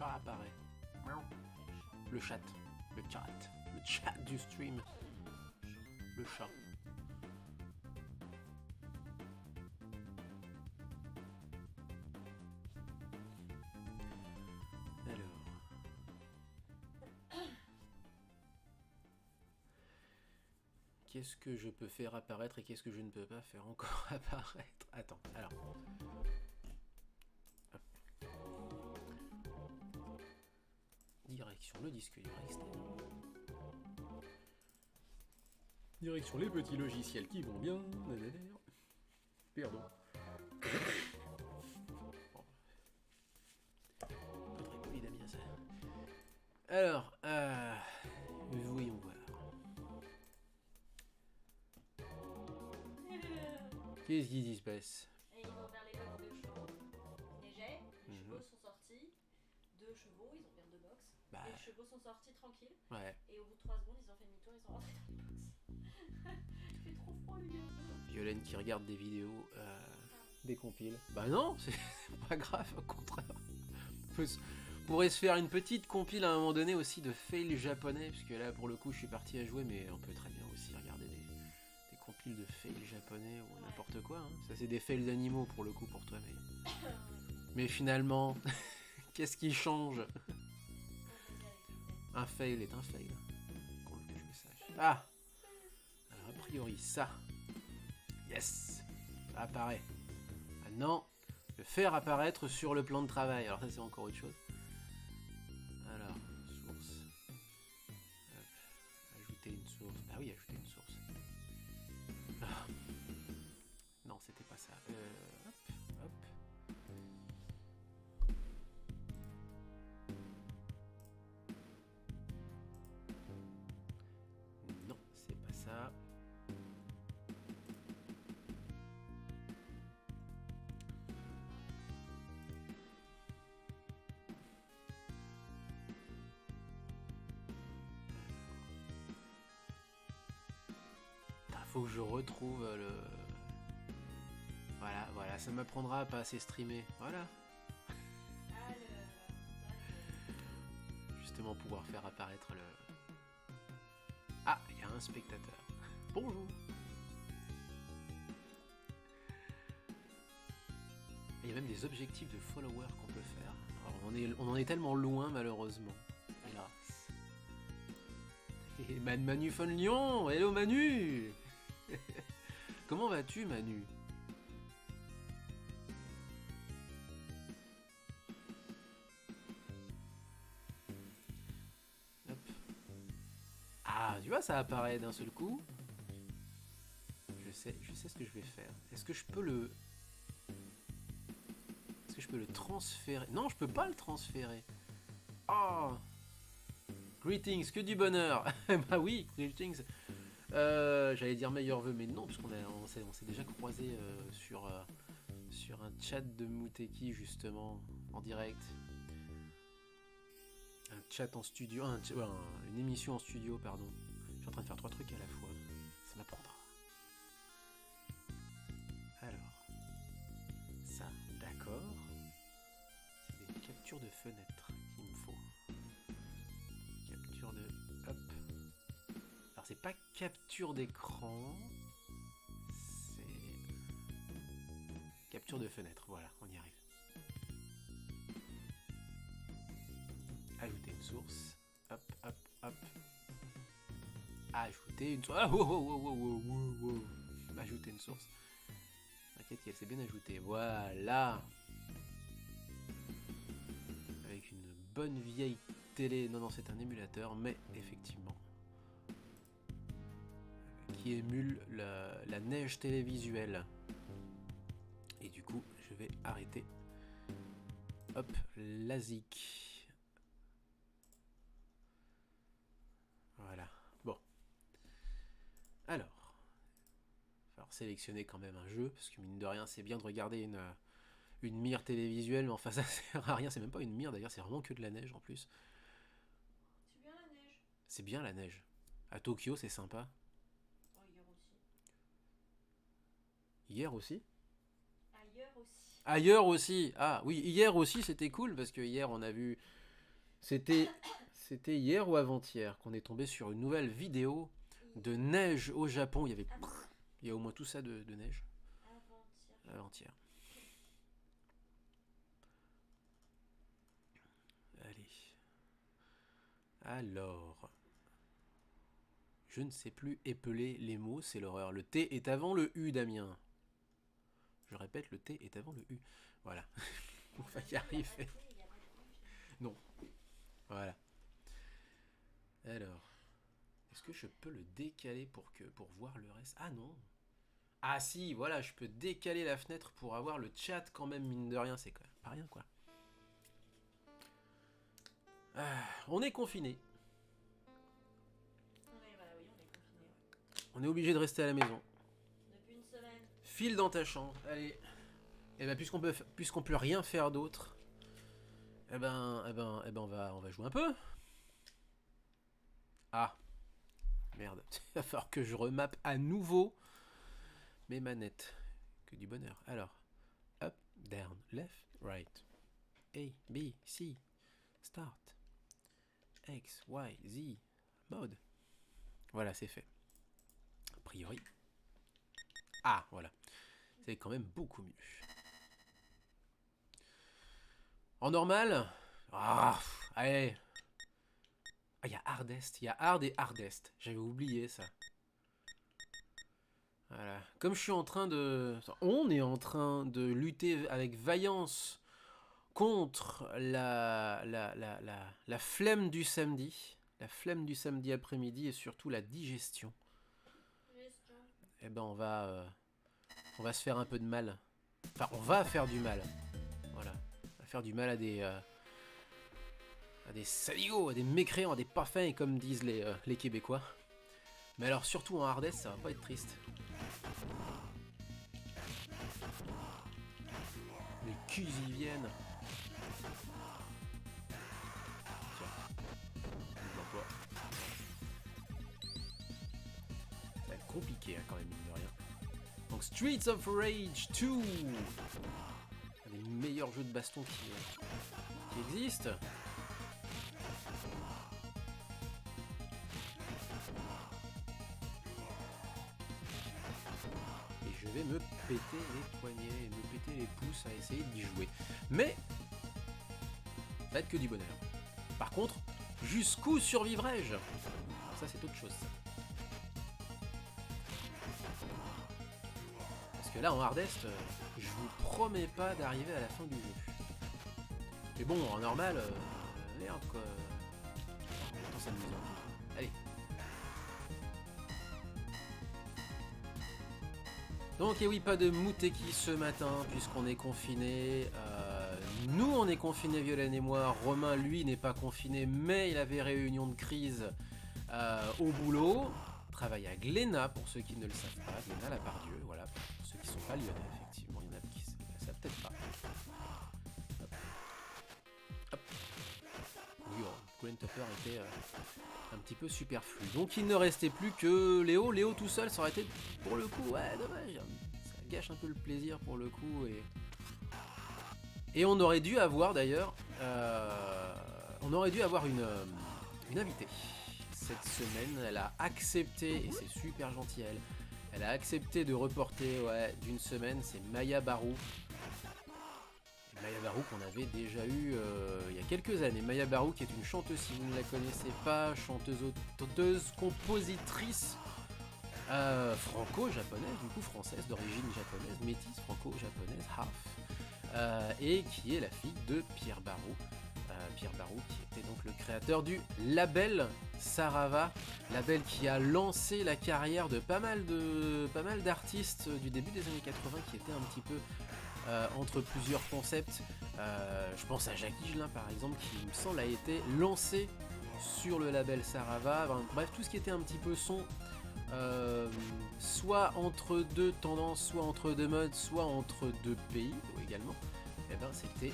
chat apparaît. Le chat. Le chat. Le chat du stream. Le chat. Alors. Qu'est-ce que je peux faire apparaître et qu'est-ce que je ne peux pas faire encore apparaître? Attends, alors. Hop. Direction le disque dur externe. Direction les petits logiciels qui vont bien. Pardon. Pas très poli Damien ça. Alors, voyons voir. Qu'est-ce qui se passe? Et ils ont ouvert les box de chevaux. Il neigeait, les chevaux sont sortis. 2 chevaux, ils ont ouvert 2 box. Bah. Les chevaux sont sortis tranquilles. Ouais. Et au bout de 3 secondes, ils ont fait demi-tour, ils sont rentrés dans le box. Il fait trop froid, les gars. Violaine qui regarde des vidéos, des compiles. Bah non, c'est pas grave, au contraire. On pourrait se faire une petite compile à un moment donné aussi de fails japonais, puisque là pour le coup je suis parti à jouer, mais on peut très bien aussi regarder des compiles de fails japonais ou n'importe quoi. Hein. Ça c'est des fails d'animaux pour le coup pour toi, mais finalement, qu'est-ce qui change? Un fail est un fail. Qu'on que je le sache. Ah! Alors, a priori ça. Yes! Ça apparaît. Maintenant, le faire apparaître sur le plan de travail. Alors ça c'est encore autre chose. Alors, source. Hop. Ajouter une source. Bah oui, ajouter une source. Ah. Non, c'était pas ça. Hop, hop. Non, c'est pas ça. Faut que je retrouve le... Voilà, ça m'apprendra à pas assez streamer. Voilà. Justement, pouvoir faire apparaître le... Ah, il y a un spectateur. Bonjour. Il y a même des objectifs de followers qu'on peut faire. Alors, on en est tellement loin, malheureusement. Hélas. Et Manu Fon Lyon. Hello Manu. Comment vas-tu, Manu? Hop. Ah, tu vois, ça apparaît d'un seul coup. Je sais ce que je vais faire. Est-ce que je peux le transférer? Non, je peux pas le transférer. Oh. Greetings, que du bonheur. Bah oui, greetings. J'allais dire meilleur vœu, mais non, puisqu'on s'est déjà croisé sur un chat de Muteki, justement, en direct. Un chat en studio, une émission en studio, pardon. Je suis en train de faire 3 trucs à la fois. Ça m'apprendra. Alors, ça, d'accord. C'est des captures de fenêtres qu'il me faut. Capture de... Hop. Alors c'est pas capture d'écran, c'est capture de fenêtre, voilà, on y arrive. Ajouter une source, hop, hop, hop. Ajouter une source, ah, wow. Ajouter une source. T'inquiète qu'elle s'est bien ajoutée, voilà. Avec une bonne vieille télé, non c'est un émulateur, mais effectivement. Qui émule la neige télévisuelle. Et du coup, je vais arrêter. Hop, la zik. Voilà. Bon. Alors. Il va falloir sélectionner quand même un jeu, parce que mine de rien, c'est bien de regarder une mire télévisuelle, mais enfin ça sert à rien. C'est même pas une mire d'ailleurs, c'est vraiment que de la neige en plus. C'est bien la neige. C'est bien la neige. À Tokyo, c'est sympa. Hier aussi. Hier aussi? Ailleurs aussi. Ailleurs aussi. Ah oui, hier aussi c'était cool parce que hier on a vu C'était hier ou avant-hier qu'on est tombé sur une nouvelle vidéo de neige au Japon. Il y a au moins tout ça de neige. Avant-hier. Allez. Alors. Je ne sais plus épeler les mots, c'est l'horreur. Le T est avant le U, Damien. Je répète, le T est avant le U. Voilà. On va y arriver. Non. Voilà. Alors. Est-ce que je peux le décaler pour voir le reste? Ah non. Ah si, voilà, je peux décaler la fenêtre pour avoir le chat quand même, mine de rien. C'est quand même pas rien, quoi. On est confiné. On est obligé de rester à la maison. Depuis une semaine. File dans ta chambre. Allez. Et ben puisqu'on peut rien faire d'autre, on va jouer un peu. Ah. Merde. Il va falloir que je remappe à nouveau mes manettes. Que du bonheur. Alors. Up, down, left, right. A, B, C. Start. X, Y, Z. Mode. Voilà, c'est fait. A priori. Ah, voilà. C'est quand même beaucoup mieux. En normal. Ah, allez. Ah, il y a Hardest. Il y a Hard et Hardest. J'avais oublié ça. Voilà. Comme je suis en train de... On est en train de lutter avec vaillance contre la flemme du samedi. La flemme du samedi après-midi et surtout la digestion. Eh ben on va se faire un peu de mal. Enfin, on va faire du mal. Voilà. On va faire du mal à des salauds, à des mécréants, à des pas fins, comme disent les Québécois. Mais alors surtout en hardesse, ça va pas être triste. Les culs y viennent. Tiens. L'emploi. Ça va être compliqué hein, quand même, mine de rien. Donc Streets of Rage 2, un des meilleurs jeux de baston qui existent. Et je vais me péter les poignets et me péter les pouces à essayer d'y jouer. Mais ça va être que du bonheur. Par contre, jusqu'où survivrai-je? Ça c'est autre chose. Parce que là en hardest, je vous promets pas d'arriver à la fin du jeu. Mais bon, en normal, merde quoi. Autant s'amuser. Allez. Donc et oui, pas de Mouteki ce matin puisqu'on est confiné. Nous on est confinés, Violaine et moi. Romain lui n'est pas confiné mais il avait réunion de crise au boulot. Travaille à Glénat pour ceux qui ne le savent pas. Glénat la Pardieu, voilà. Pour ceux qui ne sont pas lyonnais, effectivement, il y en a qui ne savent peut-être pas. Hop. Hop. Oui, Green Topper était un petit peu superflu. Donc il ne restait plus que Léo. Léo tout seul, ça aurait été pour le coup, ouais, dommage. Ça gâche un peu le plaisir pour le coup. Et on aurait dû avoir d'ailleurs, une invitée. Cette semaine, elle a accepté, et c'est super gentil elle a accepté de reporter d'une semaine, c'est Maya Barou. Maya Barou qu'on avait déjà eu il y a quelques années. Maya Barou qui est une chanteuse, si vous ne la connaissez pas, chanteuse, auteuse, compositrice franco-japonaise, du coup française d'origine japonaise, métisse franco-japonaise, half, et qui est la fille de Pierre Barou. Pierre Barou qui était donc le créateur du label Sarava, label qui a lancé la carrière de pas mal d'artistes du début des années 80 qui étaient un petit peu entre plusieurs concepts. Je pense à Jacques Higelin par exemple qui il me semble a été lancé sur le label Sarava. Enfin, bref, tout ce qui était un petit peu son soit entre deux tendances, soit entre deux modes, soit entre deux pays également. Et ben c'était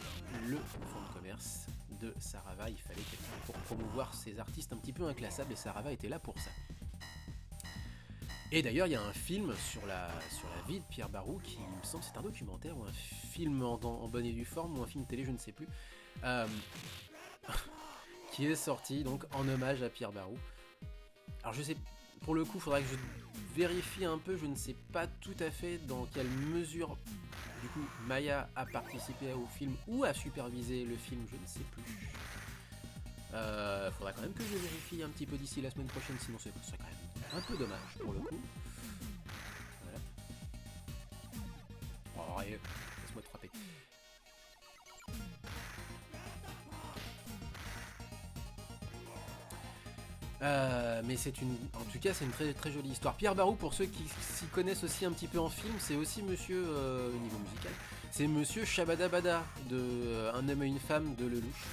le fonds de commerce de Sarava. Il fallait quelqu'un pour promouvoir ces artistes un petit peu inclassables et Sarava était là pour ça. Et d'ailleurs il y a un film sur la vie de Pierre Barou qui il me semble c'est un documentaire ou un film en bonne et due forme ou un film télé je ne sais plus qui est sorti donc en hommage à Pierre Barou. Alors je sais, pour le coup, il faudra que je vérifie un peu, je ne sais pas tout à fait dans quelle mesure du coup Maya a participé au film ou a supervisé le film, je ne sais plus. Faudra quand même que je vérifie un petit peu d'ici la semaine prochaine, sinon ce serait quand même un peu dommage pour le coup. Voilà. Oh, laisse-moi te frapper. Mais c'est en tout cas c'est une très très jolie histoire. Pierre Barou, pour ceux qui s'y connaissent aussi un petit peu en film, c'est aussi monsieur au niveau musical, c'est monsieur Shabadabada de Un homme et une femme de Lelouch.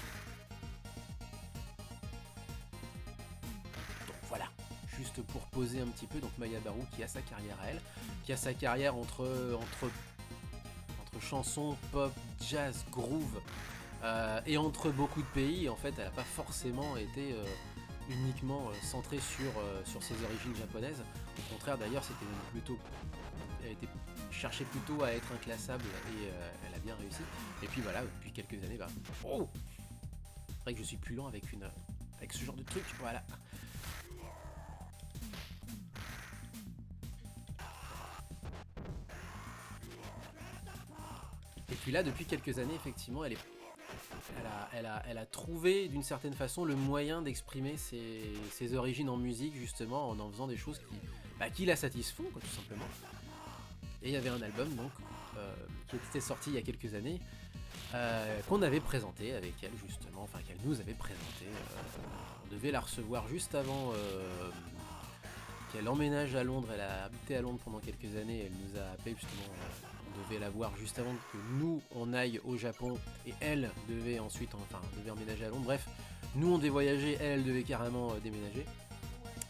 Donc voilà, juste pour poser un petit peu, donc Maya Barou qui a sa carrière à elle, qui a sa carrière entre chansons, pop, jazz, groove, et entre beaucoup de pays. En fait, elle n'a pas forcément été uniquement centrée sur ses origines japonaises. Au contraire, d'ailleurs, elle était cherchait plutôt à être inclassable et elle a bien réussi. Et puis voilà, depuis quelques années, oh, c'est vrai que je suis plus lent avec ce genre de truc. Voilà. Et puis là, depuis quelques années, effectivement, elle a trouvé d'une certaine façon le moyen d'exprimer ses origines en musique, justement en faisant des choses qui la satisfont, quoi, tout simplement. Et il y avait un album donc qui était sorti il y a quelques années, qu'on avait présenté avec elle, justement, enfin qu'elle nous avait présenté. On devait la recevoir juste avant qu'elle emménage à Londres. Elle a habité à Londres pendant quelques années, elle nous a appelé justement. On devait la voir juste avant que nous on aille au Japon, et elle devait ensuite devait emménager à Londres. Bref, nous on devait voyager, elle devait carrément déménager,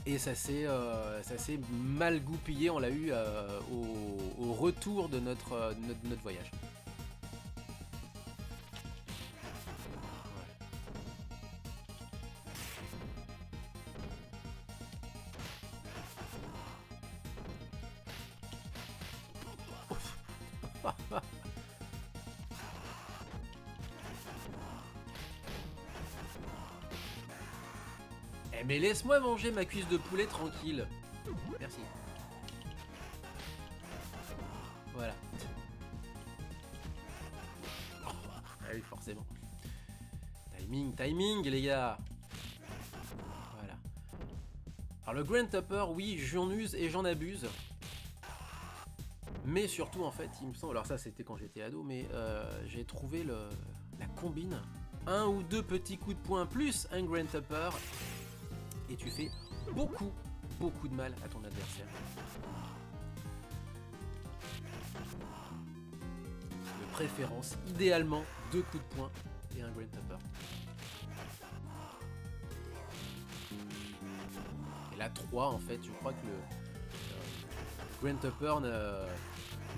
et ça s'est mal goupillé. On l'a eu au retour de notre voyage. Eh mais laisse-moi manger ma cuisse de poulet tranquille. Merci. Voilà. Oh, ah oui, forcément. Timing les gars. Voilà. Alors le Grand Tupper, oui, j'en use et j'en abuse. Mais surtout, en fait, il me semble, alors ça c'était quand j'étais ado, mais j'ai trouvé la combine, un ou deux petits coups de poing plus un Grand Tupper, et tu fais beaucoup de mal à ton adversaire. De préférence, idéalement, 2 coups de poing et un Grand Tupper. Et là, 3, en fait, je crois que le Grand Tupper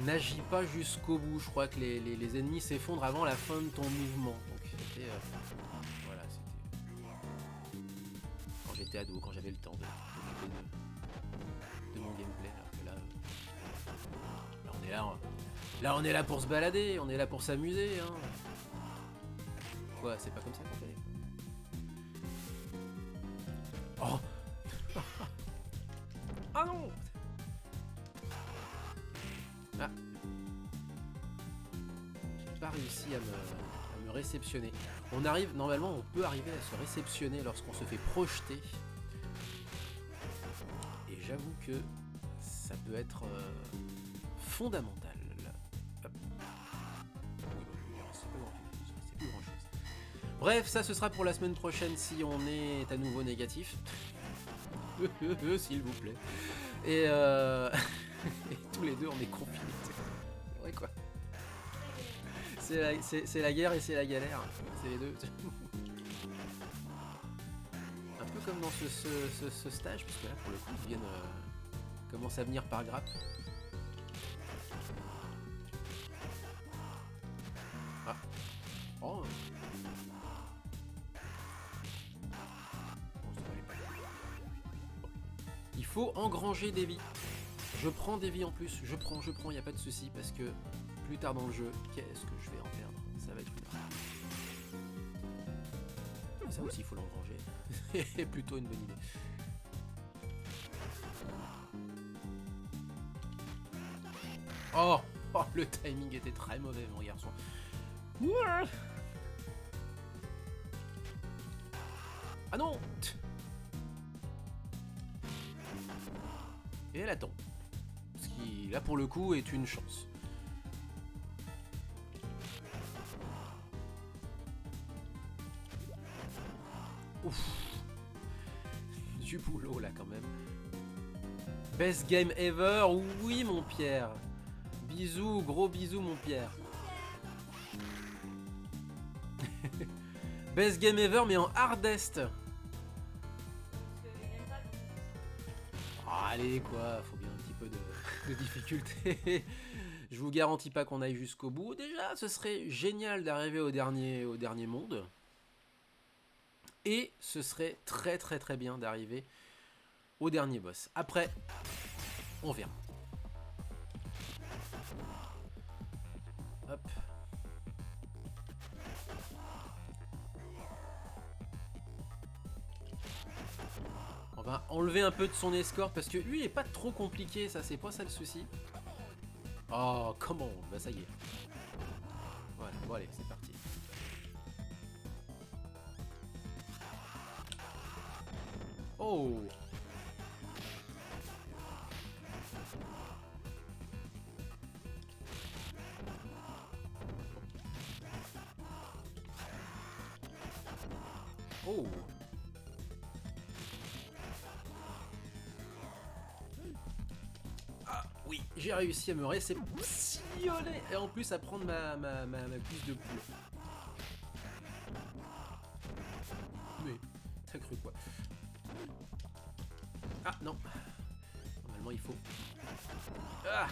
n'agit pas jusqu'au bout. Je crois que les ennemis s'effondrent avant la fin de ton mouvement. Donc c'était voilà, c'était quand j'étais ado, quand j'avais le temps de mon gameplay. Là on est là pour se balader, on est là pour s'amuser, hein. Quoi, c'est pas comme ça qu'on fait. Oh. Ah non. Ah. J'ai pas réussi à me réceptionner. Normalement on peut arriver à se réceptionner lorsqu'on se fait projeter. Et j'avoue que ça peut être fondamental. C'est plus grand chose. Bref, ça ce sera pour la semaine prochaine si on est à nouveau négatif. S'il vous plaît. Et, et tous les deux on est confinés. C'est vrai quoi. C'est la guerre et c'est la galère. C'est les deux. Un peu comme dans ce stage, parce que là pour le coup ils commencent à venir par grappe. Ah. Oh. Il faut engranger des vies. Je prends des vies en plus. Je prends, y a pas de souci, parce que plus tard dans le jeu, qu'est-ce que je vais en perdre? Ça va être une... ça aussi, il faut l'engranger. C'est plutôt une bonne idée. Oh, oh, le timing était très mauvais, mon garçon. Ah non! Et elle attend. Ce qui, là, pour le coup, est une chance. Ouf. Du boulot, là, quand même. Best game ever? Oui, mon Pierre. Bisous, gros bisous, mon Pierre. Best game ever, mais en hardest. Oh, allez, quoi, faut bien un petit peu de difficulté. Je vous garantis pas qu'on aille jusqu'au bout. Déjà, ce serait génial d'arriver au dernier monde. Et ce serait très très très bien d'arriver au dernier boss. Après, on verra. Hop. On va enlever un peu de son escorte parce que lui il est pas trop compliqué, ça c'est pas ça le souci. Oh, comment? Bah ça y est. Voilà, bon allez, c'est parti. Oh! Oh! Ah oui, j'ai réussi à me réceptionner et en plus à prendre ma puce de poule. Mais, t'as cru quoi? Ah non! Normalement il faut... Ah!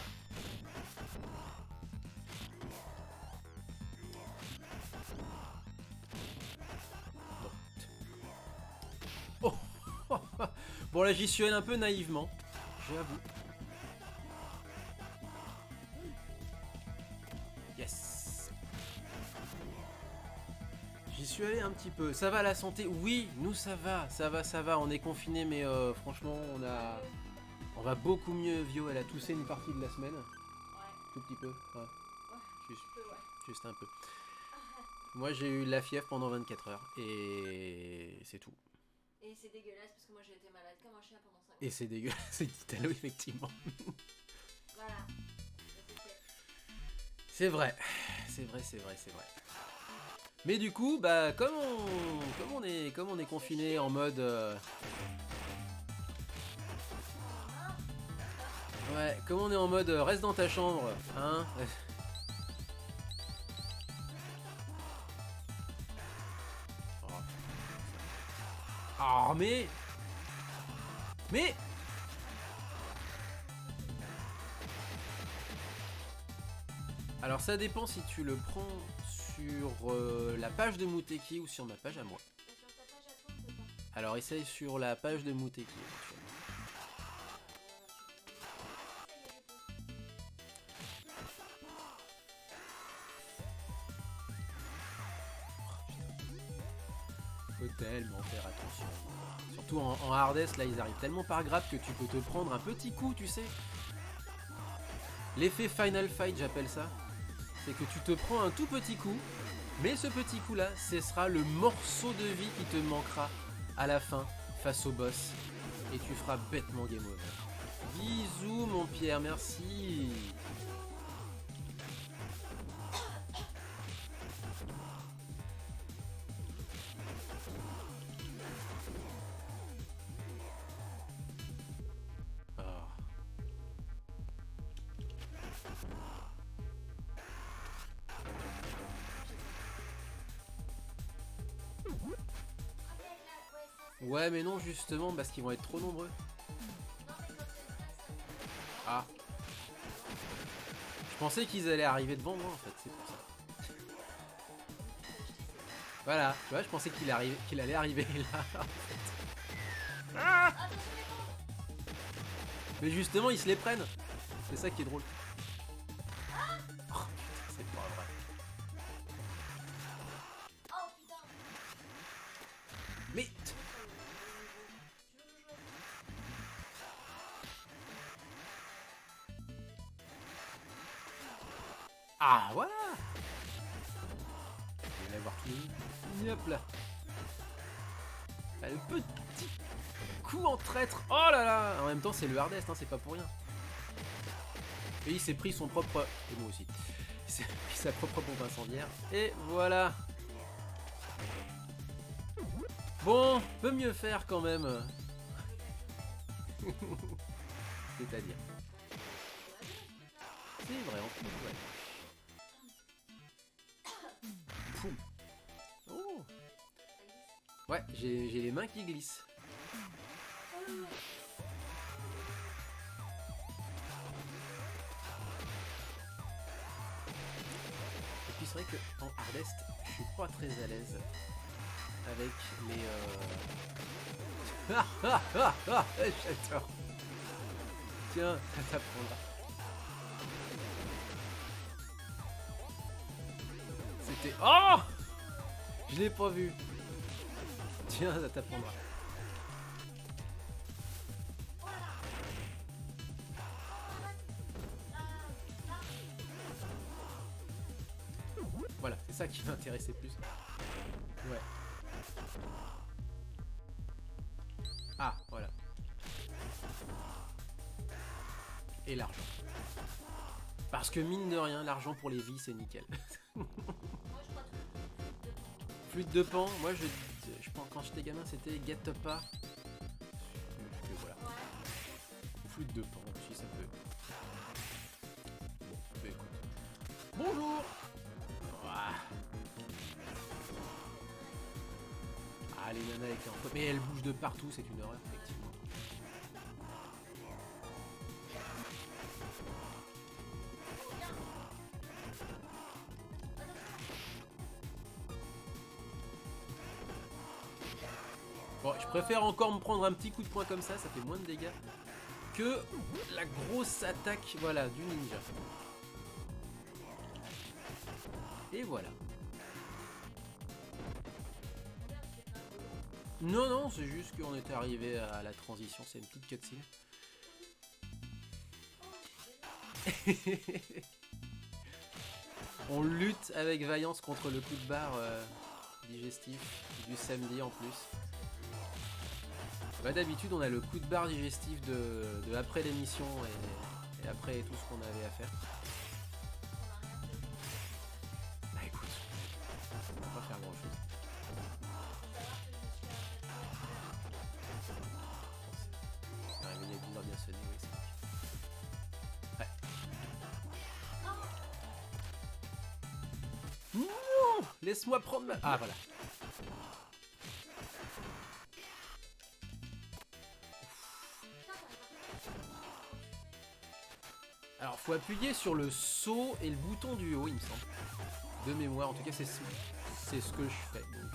Bon. Oh. Bon là j'y suis allé un peu naïvement, j'avoue. Yes. J'y suis allé un petit peu. Ça va la santé? Oui, nous ça va, ça va. On est confinés, mais franchement on va beaucoup mieux. Vio, elle a toussé une partie de la semaine. Ouais. Tout petit peu. Ouais. Juste, Un peu, ouais. juste un peu. Moi j'ai eu la fièvre pendant 24 heures et c'est tout. Et c'est dégueulasse parce que moi j'ai été malade comme un chien pendant 5 mois. Et c'est dégueulasse, c'est Italo effectivement. Voilà. C'est vrai. Mais du coup, bah comme on est confiné en mode ouais, comme on est en mode reste dans ta chambre, hein. Oh mais alors ça dépend si tu le prends sur la page de Muteki ou sur ma page à moi. Sur ta page à toi, on peut pas. Alors essaye sur la page de Muteki. Faut tellement faire attention. Surtout en hardest, là ils arrivent tellement par grappe que tu peux te prendre un petit coup, tu sais. L'effet Final Fight, j'appelle ça. C'est que tu te prends un tout petit coup, mais ce petit coup là, ce sera le morceau de vie qui te manquera à la fin face au boss. Et tu feras bêtement game over. Bisous mon Pierre, merci. Ouais mais non justement parce qu'ils vont être trop nombreux. Ah. Je pensais qu'ils allaient arriver devant moi en fait, c'est pour ça. Voilà, tu vois, je pensais qu'il allait arriver là. En fait. Ah, mais justement ils se les prennent. C'est ça qui est drôle. Oh, c'est pas vrai. Mais... Ah, voilà. Je vais avoir tout mis. Hop là. Ah, le petit coup en traître. Oh là là. En même temps, c'est le hardest, hein, c'est pas pour rien. Et il s'est pris son propre... Et moi aussi. Il s'est pris sa propre bombe incendiaire. Et voilà. Bon, peut mieux faire quand même. C'est-à-dire. C'est vrai, en plus, ouais. Poum. Oh. Ouais, j'ai les mains qui glissent. Et puis c'est vrai que en hardest, je suis pas très à l'aise avec les... Ah ah ah ah, j'adore. Tiens, ça t'apprendra. C'était... Oh! Je l'ai pas vu. Tiens, ça t'apprendra. Voilà, c'est ça qui m'intéressait plus. Ouais. Ah, voilà. Et l'argent. Parce que mine de rien, l'argent pour les vies, c'est nickel. Flûte de pan, moi je pense quand j'étais gamin c'était Gatapa. Voilà. Flûte de pan aussi ça peut. Bon, bah écoute. Bonjour. Ah les nanas avec un peu. Mais elle bouge de partout, c'est une horreur effectivement. Bon, je préfère encore me prendre un petit coup de poing comme ça fait moins de dégâts que la grosse attaque, voilà, du ninja. Et voilà. Non, non, c'est juste qu'on était arrivé à la transition, c'est une petite cutscene. On lutte avec vaillance contre le coup de barre digestif du samedi en plus. Bah, d'habitude on a le coup de barre digestif de après l'émission et après tout ce qu'on avait à faire. Bah écoute, on va pas faire grand chose. La réveil est bien sonné, oui c'est vrai. Ouais. Non, laisse-moi prendre ma... Ah voilà. Alors faut appuyer sur le saut et le bouton du haut il me semble. De mémoire, en tout cas c'est ce que je fais. Donc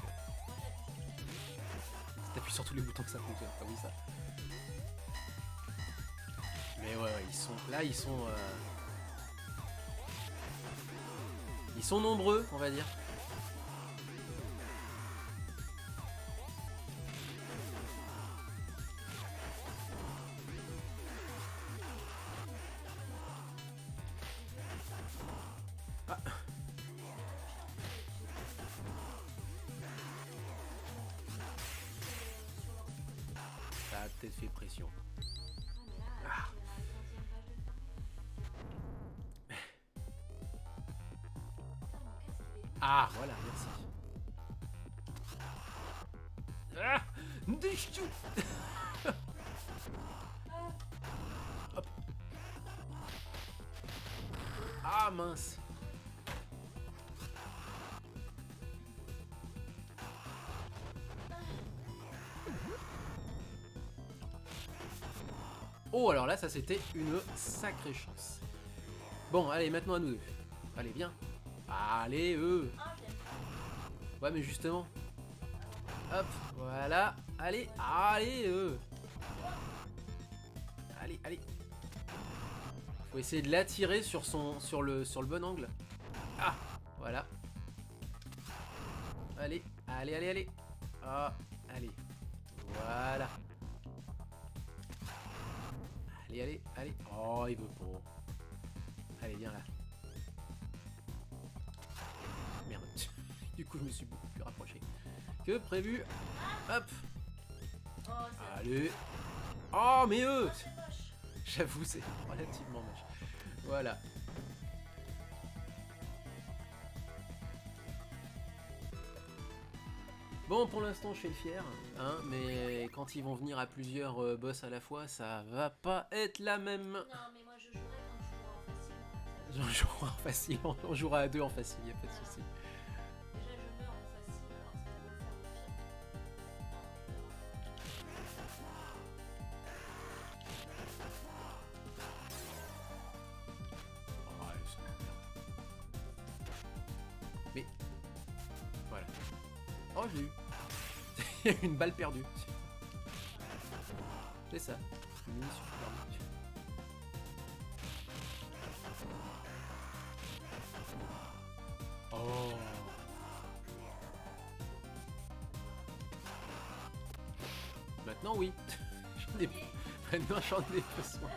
t'appuies sur tous les boutons que ça fonctionne, pas oui ça. Mais ouais, ils sont là, ils sont nombreux, on va dire. Ah. Ça a peut-être fait pression. Ah. Ah, voilà, merci. Ah, hop. Ah, mince. Oh, alors là, ça c'était une sacrée chance. Bon, allez, maintenant à nous deux. Allez, viens. Allez, Ouais, mais justement. Hop, voilà. Allez, allez, Allez, allez. Faut essayer de l'attirer sur le bon angle. Ah, voilà. Allez, allez, allez, allez. Ah, Allez. Voilà. Allez, allez, allez. Oh, il veut pas. Allez, viens là. Merde. Du coup, je me suis beaucoup plus rapproché que prévu. Hop. Oh, c'est Allez. Oh, mais eux. c'est moche. J'avoue, c'est relativement moche. Voilà. Bon, pour l'instant, je fais le fier, hein, mais quand ils vont venir à plusieurs boss à la fois, ça va pas être la même. Non, mais moi je jouerai quand tu joueras en facile. On jouera en facile, on jouera à deux en facile, y a pas de souci. Déjà, je meurs en facile, alors ça va me faire Oh, allez, ça va bien. Mais voilà. Oh, je l'ai eu. Il y a eu une balle perdue. C'est ça. Une munition perdue. Oh. Maintenant oui. J'en ai... Maintenant j'en ai besoin.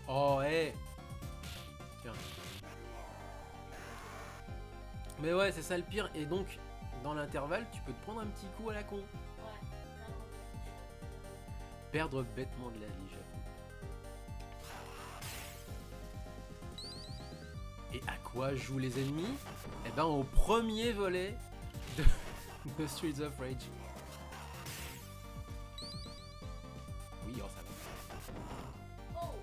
Oh hey. Tiens. Mais ouais c'est ça le pire. Et donc dans l'intervalle tu peux te prendre un petit coup à la con. Perdre bêtement de la vie, j'avoue. Et à quoi jouent les ennemis? Eh ben au premier volet de Streets of Rage. Oui, oh, ça va. Oh.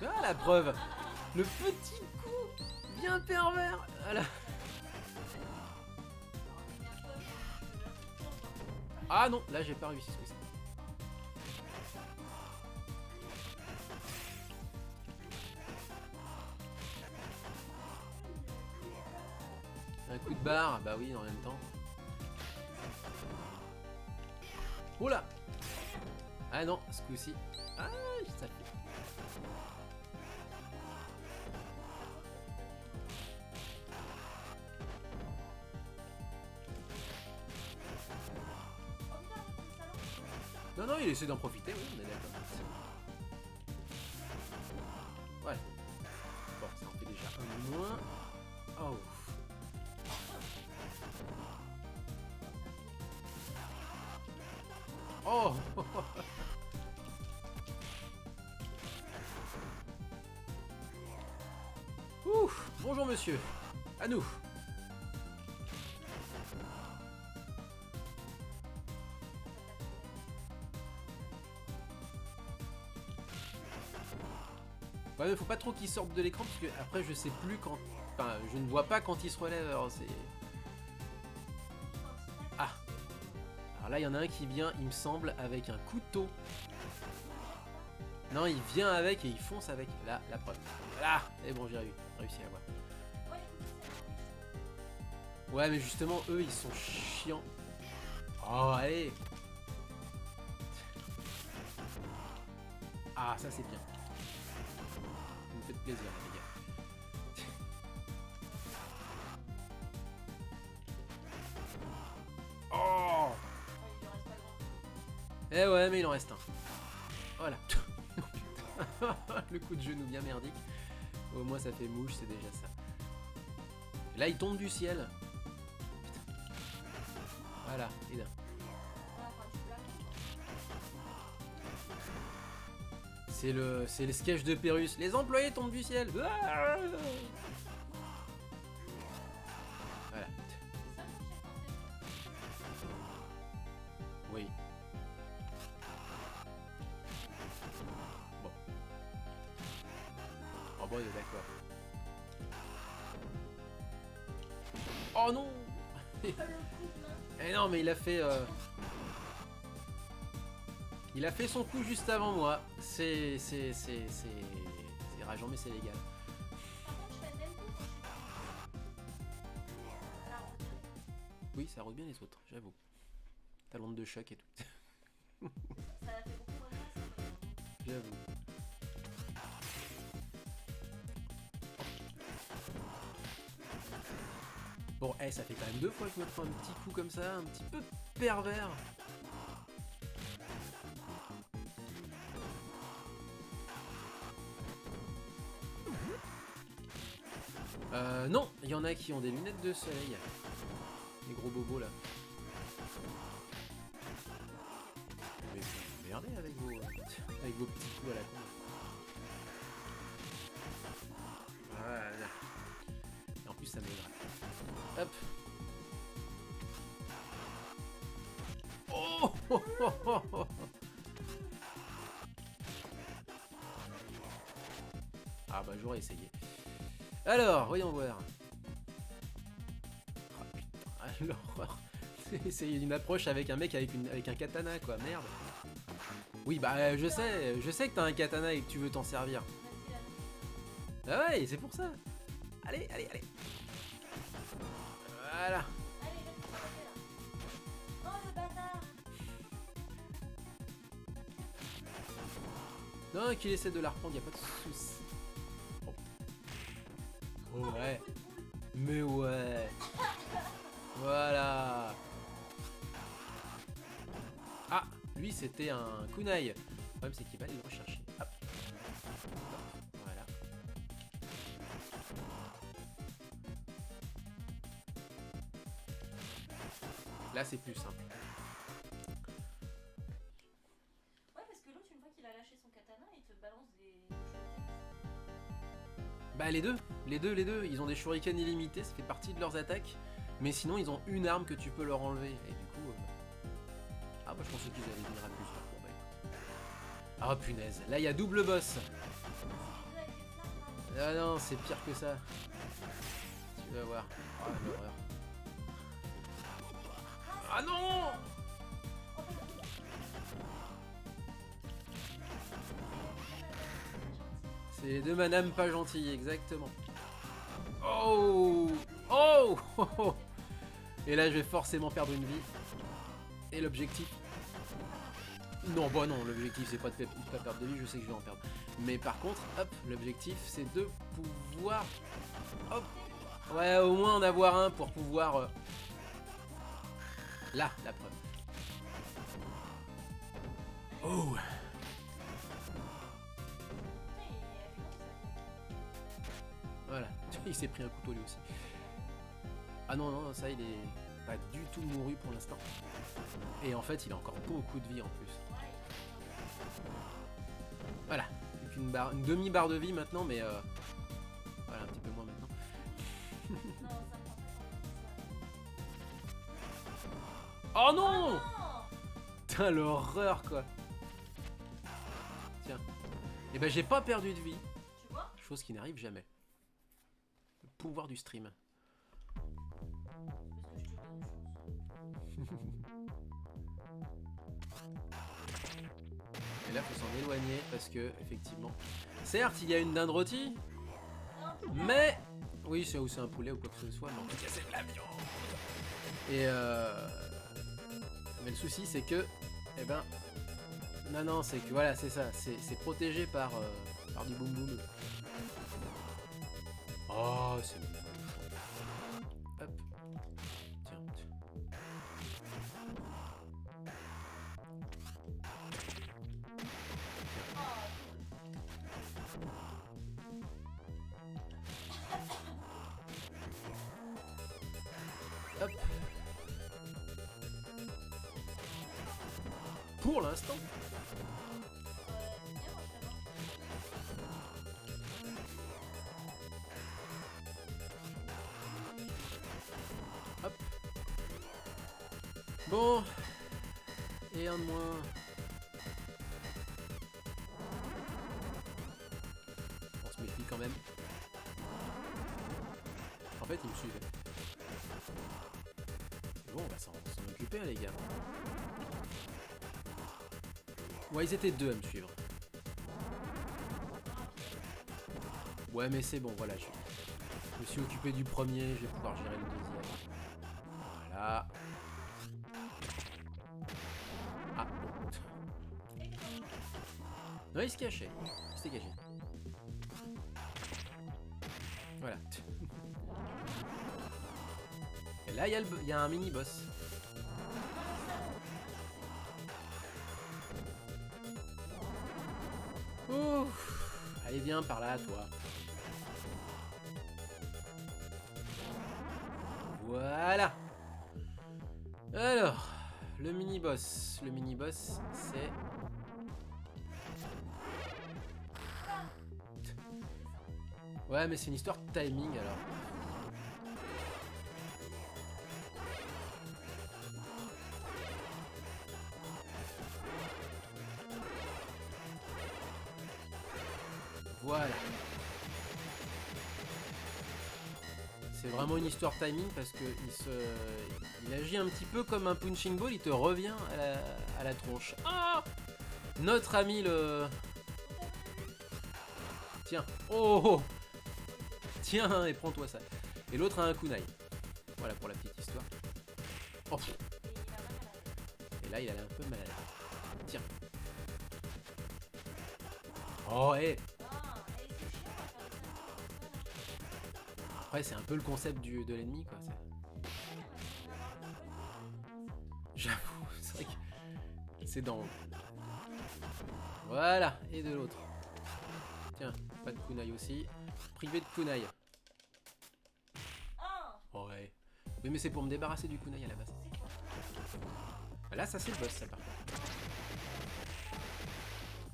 Ah la preuve. Le petit coup bien pervers. Voilà. Ah non, là j'ai pas réussi ce coup-ci. Un coup de barre, bah oui en même temps. Oula. Ah non, ce coup-ci. Ah, ça fait. Non, non, il essaie d'en profiter, oui, on est d'accord. Ouais. Bon, ça en fait déjà un de moins. Oh. Oh. Ouf. Bonjour monsieur. À nous. Ouais, mais faut pas trop qu'il sorte de l'écran parce que après je sais plus quand. Enfin, je ne vois pas quand il se relève. Alors c'est. Ah. Alors là, il y en a un qui vient, il me semble, avec un couteau. Non, il vient avec et il fonce avec. Là, la preuve. Là. Et bon, j'ai réussi à voir. Ouais, mais justement, eux, ils sont chiants. Oh, allez. Ah, ça c'est bien. Vous me faites plaisir, les gars. Oh. Eh ouais, mais il en reste un. Voilà. Le coup de genou bien merdique. Au moins, ça fait mouche, c'est déjà ça. Là, il tombe du ciel. Putain. Voilà, et là. C'est le sketch de Pérus. Les employés tombent du ciel. Voilà. Oui. Bon. Oh bon, d'accord. Oh non. Eh non, mais il a fait... Il a fait son coup juste avant moi. C'est rageant, mais c'est légal. Par contre, je fais le même coup quand je suis Oui, ça arrose bien les autres, j'avoue. T'as l'onde de choc et tout. Ça a fait beaucoup moins de place. J'avoue. Bon, ça fait quand même 2 fois que je me prends un petit coup comme ça, un petit peu pervers. Non, il y en a qui ont des lunettes de soleil. Les gros bobos là. Mais vous merdez avec vos petits coups à la con. Voilà. Et en plus ça m'aide. Hop. Oh, oh, oh, oh, oh. Ah bah j'aurais essayé. Alors, voyons voir. Oh putain, l'horreur. C'est une approche avec un mec avec un katana quoi, merde. Oui bah je sais que t'as un katana et que tu veux t'en servir. Ah ouais, c'est pour ça. Allez, allez, allez. Voilà. Allez, laisse-moi passer là. Oh le bâtard. Non, qu'il essaie de la reprendre, y a pas de soucis. Oh ouais. Mais ouais. Voilà. Ah, lui c'était un kunai. Le problème c'est qu'il va aller le rechercher. Hop. Voilà. Là c'est plus simple. Ouais, parce que l'autre, une fois qu'il a lâché son katana, il te balance des. Bah les deux, ils ont des shurikens illimités, ça fait partie de leurs attaques. Mais sinon ils ont une arme que tu peux leur enlever. Et du coup... Ah bah je pensais qu'ils allaient venir à plusieurs. Bon, bah, écoute. Ah punaise, là il y a double boss. Ah non, c'est pire que ça. Tu vas voir. Ah l'horreur. Ah non! C'est les deux madames pas gentilles, exactement. Oh! Oh! Oh, oh. Et là je vais forcément perdre une vie. Et l'objectif... Non, bah non, l'objectif c'est pas de pas perdre de vie, je sais que je vais en perdre. Mais par contre, hop, l'objectif c'est de pouvoir... Hop! Ouais, au moins en avoir un pour pouvoir... Là, la preuve. Oh! Voilà, il s'est pris un couteau lui aussi. Ah non, non, ça il est pas du tout mouru pour l'instant. Et en fait, il a encore beaucoup de vie en plus. Voilà, plus qu'une barre, une demi-barre de vie maintenant, mais voilà, un petit peu moins maintenant. Oh non! Putain, l'horreur quoi. Tiens. Et ben j'ai pas perdu de vie. Tu vois? Chose qui n'arrive jamais. Le pouvoir du stream. Et là faut s'en éloigner parce que effectivement. Certes il y a une dinde rôtie. Mais oui c'est un poulet ou quoi que ce soit. Mais en tout cas c'est de la viande. Et mais le souci c'est que eh ben non c'est que voilà c'est ça. C'est protégé par du boum boum. Oh c'est mignon. Hop. Tiens. Hop. Pour l'instant. Hop. Bon. Et un de moins. On se méfie quand même. En fait, il me suivait. C'est bon, on va s'en occuper, les gars. Ouais, ils étaient deux à me suivre. Ouais, mais c'est bon, voilà. Je me suis occupé du premier, je vais pouvoir gérer le deuxième. Voilà. Ah. Non, il se cachait. Il s'était caché. Voilà. Et là, il y a un mini-boss. Ouf. Allez, viens par là, toi. Voilà. Alors, le mini-boss. Le mini-boss, c'est... Ouais, mais c'est une histoire de timing, alors. Voilà. C'est vraiment une histoire timing parce que il agit un petit peu comme un punching ball, il te revient à la tronche. Ah, notre ami le... Tiens, oh, tiens, et prends-toi ça. Et l'autre a un kunai. Voilà pour la petite histoire. Oh. Et là, il a l'air un peu malade. Tiens. Oh, hé. Après, c'est un peu le concept de l'ennemi, quoi. J'avoue, c'est vrai que c'est dans... Voilà, et de l'autre. Tiens, pas de kunai aussi. Privé de kunai. Ouais. Oui, mais c'est pour me débarrasser du kunai à la base. Là, ça, c'est le boss, ça, par contre.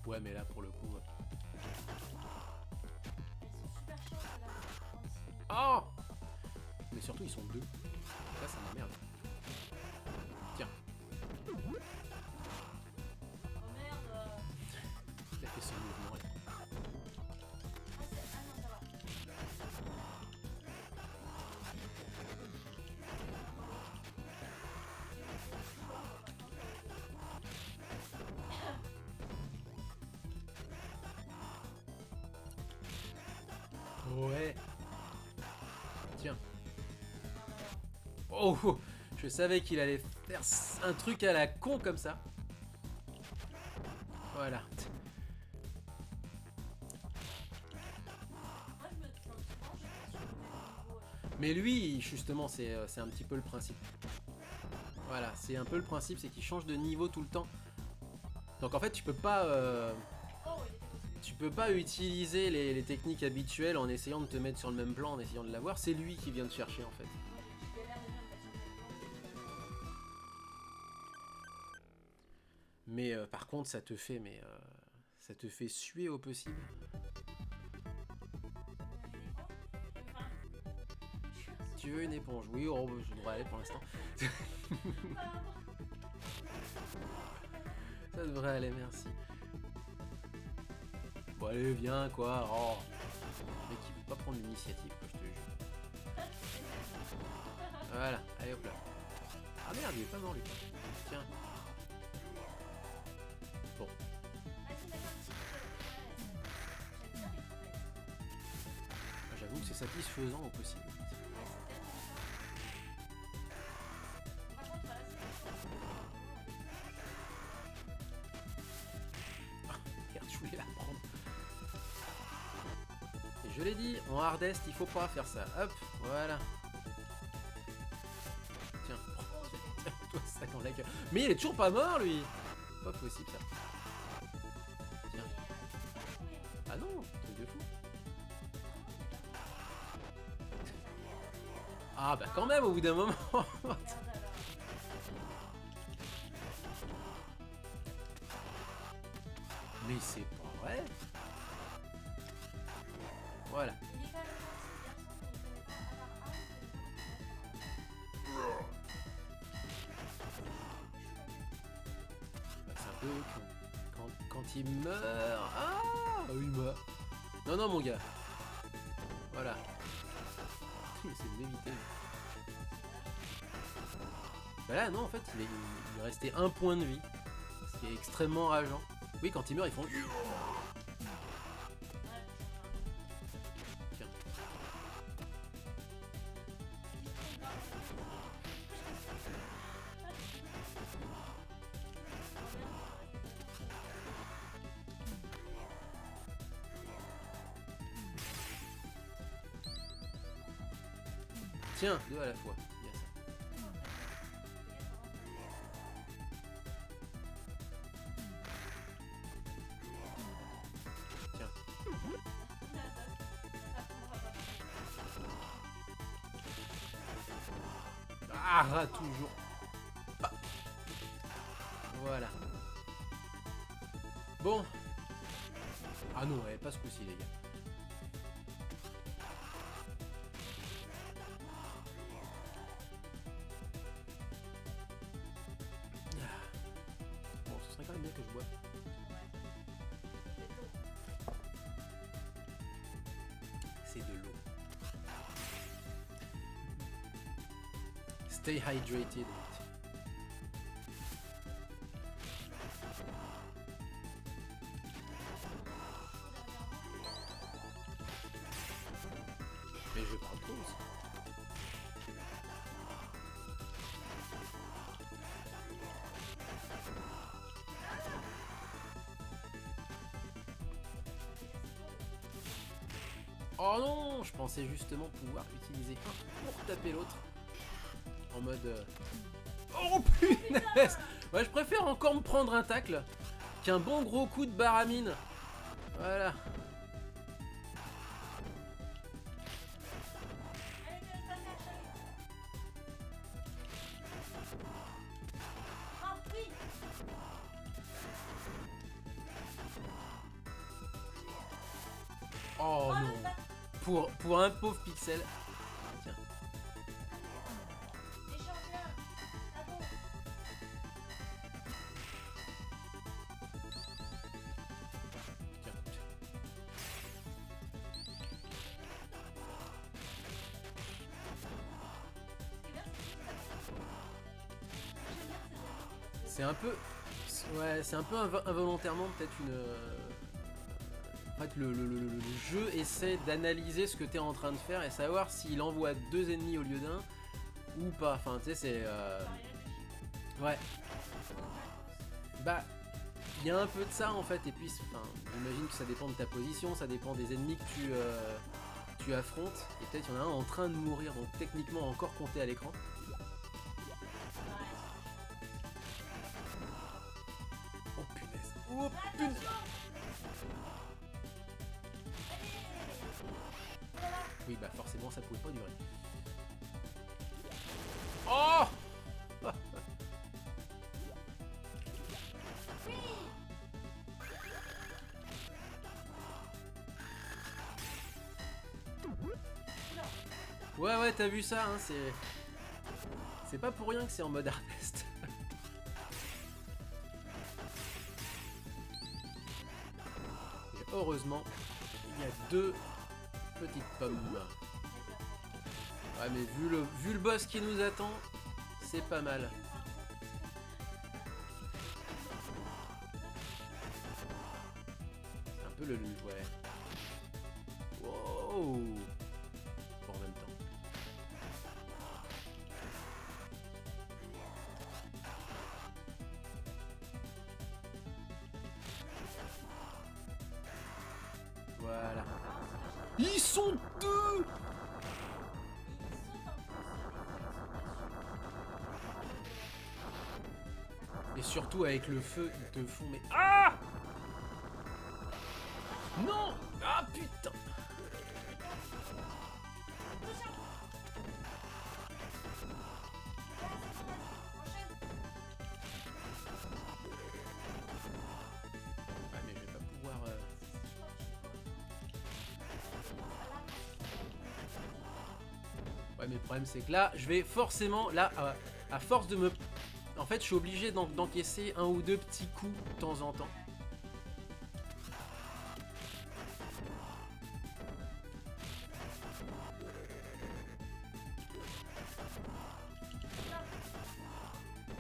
Ouais, mais là, pour le coup... Oh! Mais surtout, ils sont deux. Là, ça m'emmerde. Tiens. Oh merde. Il a fait son mouvement, là. Ouais. Tiens. Oh, je savais qu'il allait faire un truc à la con comme ça. Voilà. Mais lui, justement, c'est un petit peu le principe. Voilà, c'est un peu le principe, c'est qu'il change de niveau tout le temps. Donc en fait, tu peux pas utiliser les techniques habituelles en essayant de te mettre sur le même plan, en essayant de l'avoir. C'est lui qui vient te chercher en fait. Mais par contre, ça te fait suer au possible. Tu veux une éponge? Oui, oh, je devrais aller pour l'instant. Ça devrait aller, merci. Bon allez, viens quoi. Oh. Le mec il veut pas prendre l'initiative, quoi, je te jure. Voilà, allez hop là. Ah merde, il est pas mort lui. Tiens. Bon. J'avoue que c'est satisfaisant au possible. Je voulais la prendre. Et je l'ai dit, en hardest, il faut pas faire ça. Hop, voilà. Tiens, toi ça dans la gueule. Mais il est toujours pas mort, lui. Pas possible, ça. Tiens. Ah non, truc de fou. Ah bah quand même, au bout d'un moment. Mais c'est pas vrai. Voilà. Bah, c'est un peu quand il meurt. Ah, il meurt. Non, non, mon gars. Voilà. Il essaie de m'éviter. Bah là, non, en fait, il lui restait un point de vie. Ce qui est extrêmement rageant. Oui, quand ils meurent, ils font... Tiens. Tiens, deux à la fois. C'est bien ça. Tiens. Ah, toujours. Ah. Voilà. Bon. Ah non, ouais, pas ce coup-ci, les gars. Bon, ce serait quand même bien que je boive. C'est de l'eau. Stay hydrated. Mais je parle trop aussi. Oh non, je pensais justement pouvoir utiliser un pour taper l'autre. En mode... Oh punaise! Ouais, je préfère encore me prendre un tacle qu'un bon gros coup de baramine. Voilà. Oh non. Pour un pauvre pixel. Tiens. Tiens. C'est un peu... Ouais, c'est un peu involontairement peut-être une... En fait, le jeu essaie d'analyser ce que tu es en train de faire et savoir s'il envoie 2 ennemis au lieu d'un ou pas. Enfin, tu sais, c'est... Ouais. Bah, il y a un peu de ça en fait. Et puis, j'imagine que ça dépend de ta position, ça dépend des ennemis que tu affrontes. Et peut-être il y en a un en train de mourir, donc techniquement encore compté à l'écran. Oh punaise. Oh punaise. Oui, bah forcément, ça pouvait pas durer. Oh! Ouais, t'as vu ça, hein, c'est... C'est pas pour rien que c'est en mode harvest. Et heureusement, il y a 2 petites pommes. Ouais, mais vu le boss qui nous attend, c'est pas mal. C'est un peu le... Ouais. Wow! Pas en même temps. Voilà. Ils sont 2! Et surtout avec le feu, ils te font mais... Ah! Non! Ah putain! Ouais, mais je vais pas pouvoir... Ouais, mais le problème c'est que là, je vais forcément... Là, à force de me... En fait, je suis obligé d'encaisser 1 ou 2 petits coups de temps en temps.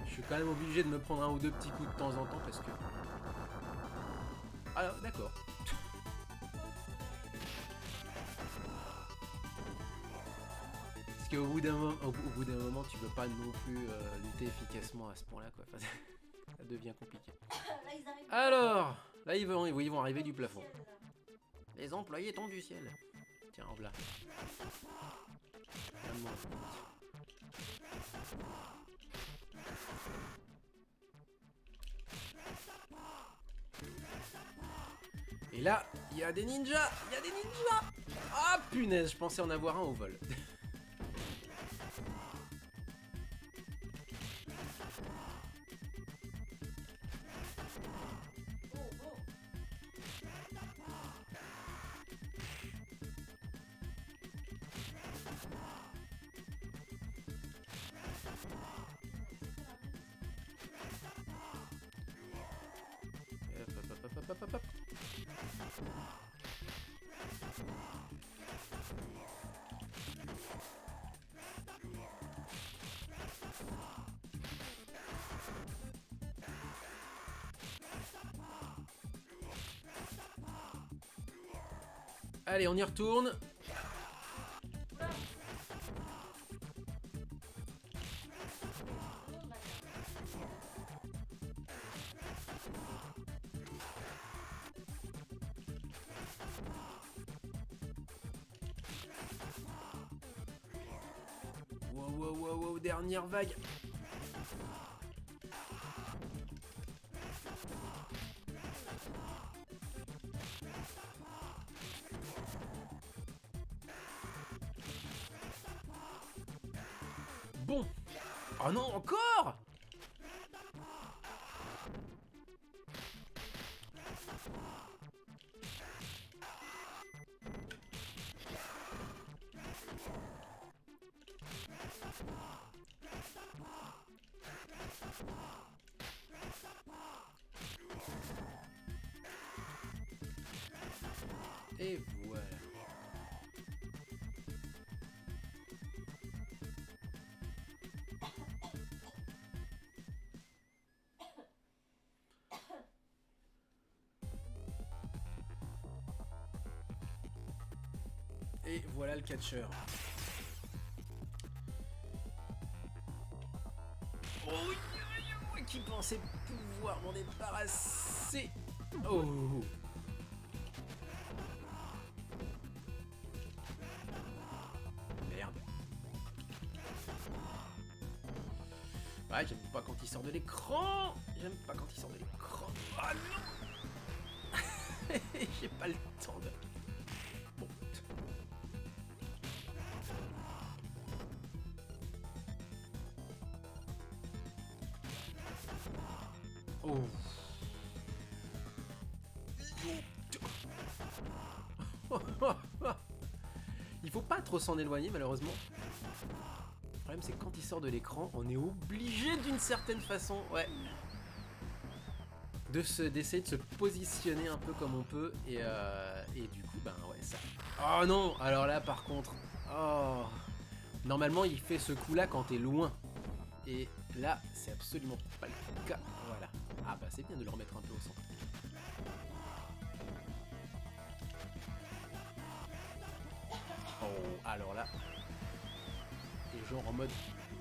Je suis quand même obligé de me prendre 1 ou 2 petits coups de temps en temps parce que... Alors, d'accord. Parce qu'au bout d'un moment, tu peux pas non plus lutter efficacement à ce point-là, quoi. Enfin, ça devient compliqué. Alors, là ils vont arriver du plafond. Les employés tombent du ciel. Tiens, en voilà. Viens de manger. Et là, il y a des ninjas. Il y a des ninjas. Ah punaise, je pensais en avoir un au vol. Hop, hop, hop, hop. Allez, on y retourne. Wow, wow, wow, wow, dernière vague. Bon. Oh non, encore. Et voilà. Et voilà le catcheur. Oh, qui pensait pouvoir m'en débarrasser. Oh. Merde. Ouais, j'aime pas quand il sort de l'écran. J'aime pas quand il sort de l'écran. Ah non. J'ai pas le temps de... Bon. Oh. Il faut pas trop s'en éloigner malheureusement. Le problème c'est que quand il sort de l'écran, on est obligé d'une certaine façon, ouais, d'essayer de se positionner un peu comme on peut et du coup ben ouais ça. Oh non, alors là par contre, oh, normalement il fait ce coup là quand t'es loin et là c'est absolument pas le cas. Voilà. Ah bah c'est bien de le remettre un peu au centre. Oh, alors là, et genre en mode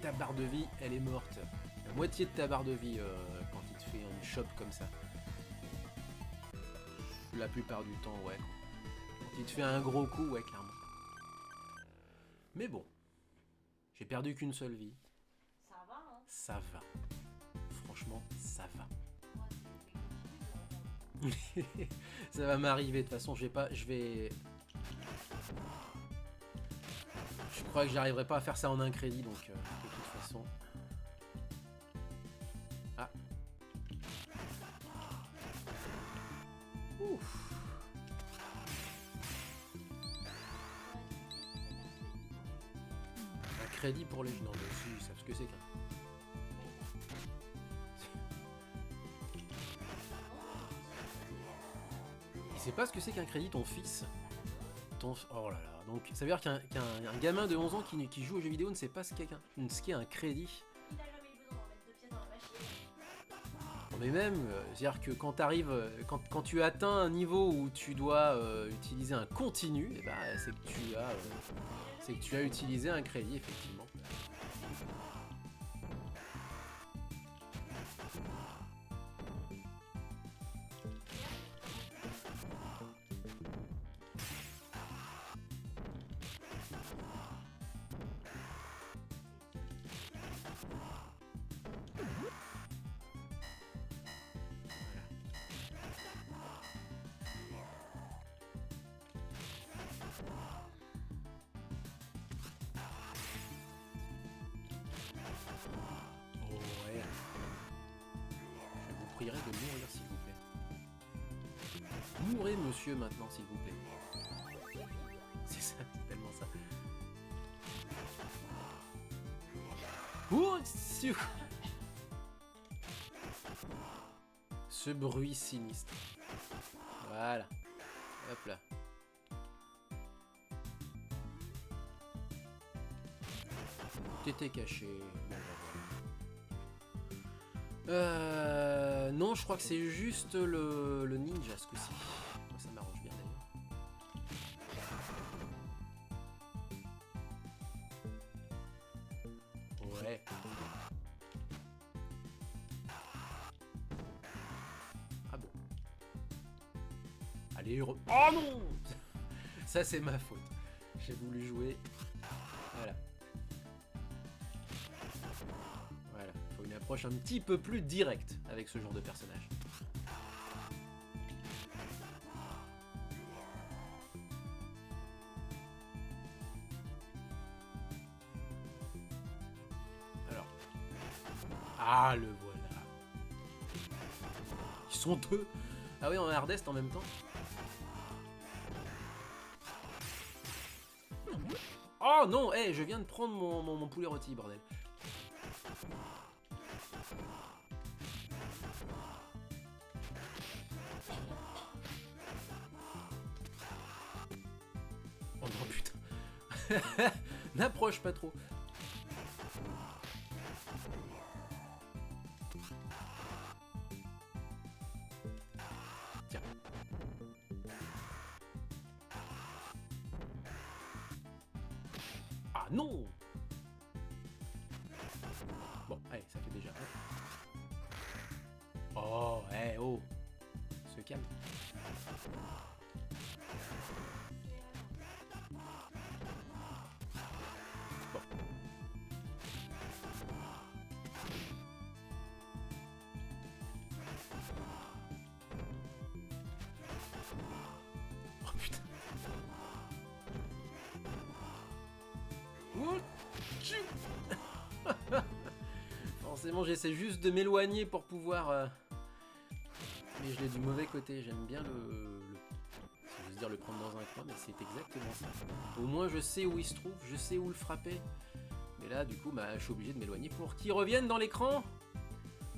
ta barre de vie, elle est morte. La moitié de ta barre de vie quand il te fait une chope comme ça. La plupart du temps, ouais. Quand il te fait un gros coup, ouais, clairement. Mais bon, j'ai perdu qu'une seule vie. Ça va, hein? Ça va. Franchement, ça va. Ça va m'arriver, de toute façon, je crois que j'arriverai pas à faire ça en un crédit, donc de toute façon... Ah. Ouf. Un crédit pour les... Non, mais si, ils savent ce que c'est qu'un... Il sait pas ce que c'est qu'un crédit, ton fils. Oh là là, donc ça veut dire qu'un gamin de 11 ans qui joue aux jeux vidéo ne sait pas ce qu'est un crédit. Il a jamais eu besoin d'en mettre 2 pièces dans la machine. Mais même, c'est-à-dire que quand t'arrives, quand tu atteins un niveau où tu dois utiliser un continu, eh ben, c'est que tu as utilisé un crédit, effectivement. bourré, monsieur, maintenant, s'il vous plaît. C'est ça, c'est tellement ça. Ouh, ce bruit sinistre. Voilà. Hop là. T'étais caché. Non, je crois que c'est juste le ninja ce coup-ci. Moi, ça m'arrange bien d'ailleurs. Ouais. Ah bon. Allez, oh non. Ça, c'est ma faute. J'ai voulu jouer. Voilà. Voilà. Faut une approche un petit peu plus directe avec ce genre de personnage. Alors. Ah, le voilà. Ils sont deux. Ah oui, en hardest en même temps. Oh non, hey, je viens de prendre mon poulet rôti, bordel. Oh non, putain. N'approche pas trop. Tiens. Ah non. Bon, allez, ça fait déjà. Oh, hey, oh. Se calme. Bon. Oh putain. Ouh, tchou. Forcément, j'essaie juste de m'éloigner pour pouvoir... Mais je l'ai du mauvais côté. J'aime bien si j'ose dire le prendre dans un coin, mais c'est exactement ça. Au moins, je sais où il se trouve, je sais où le frapper. Mais là, du coup, je suis obligé de m'éloigner pour qu'il revienne dans l'écran.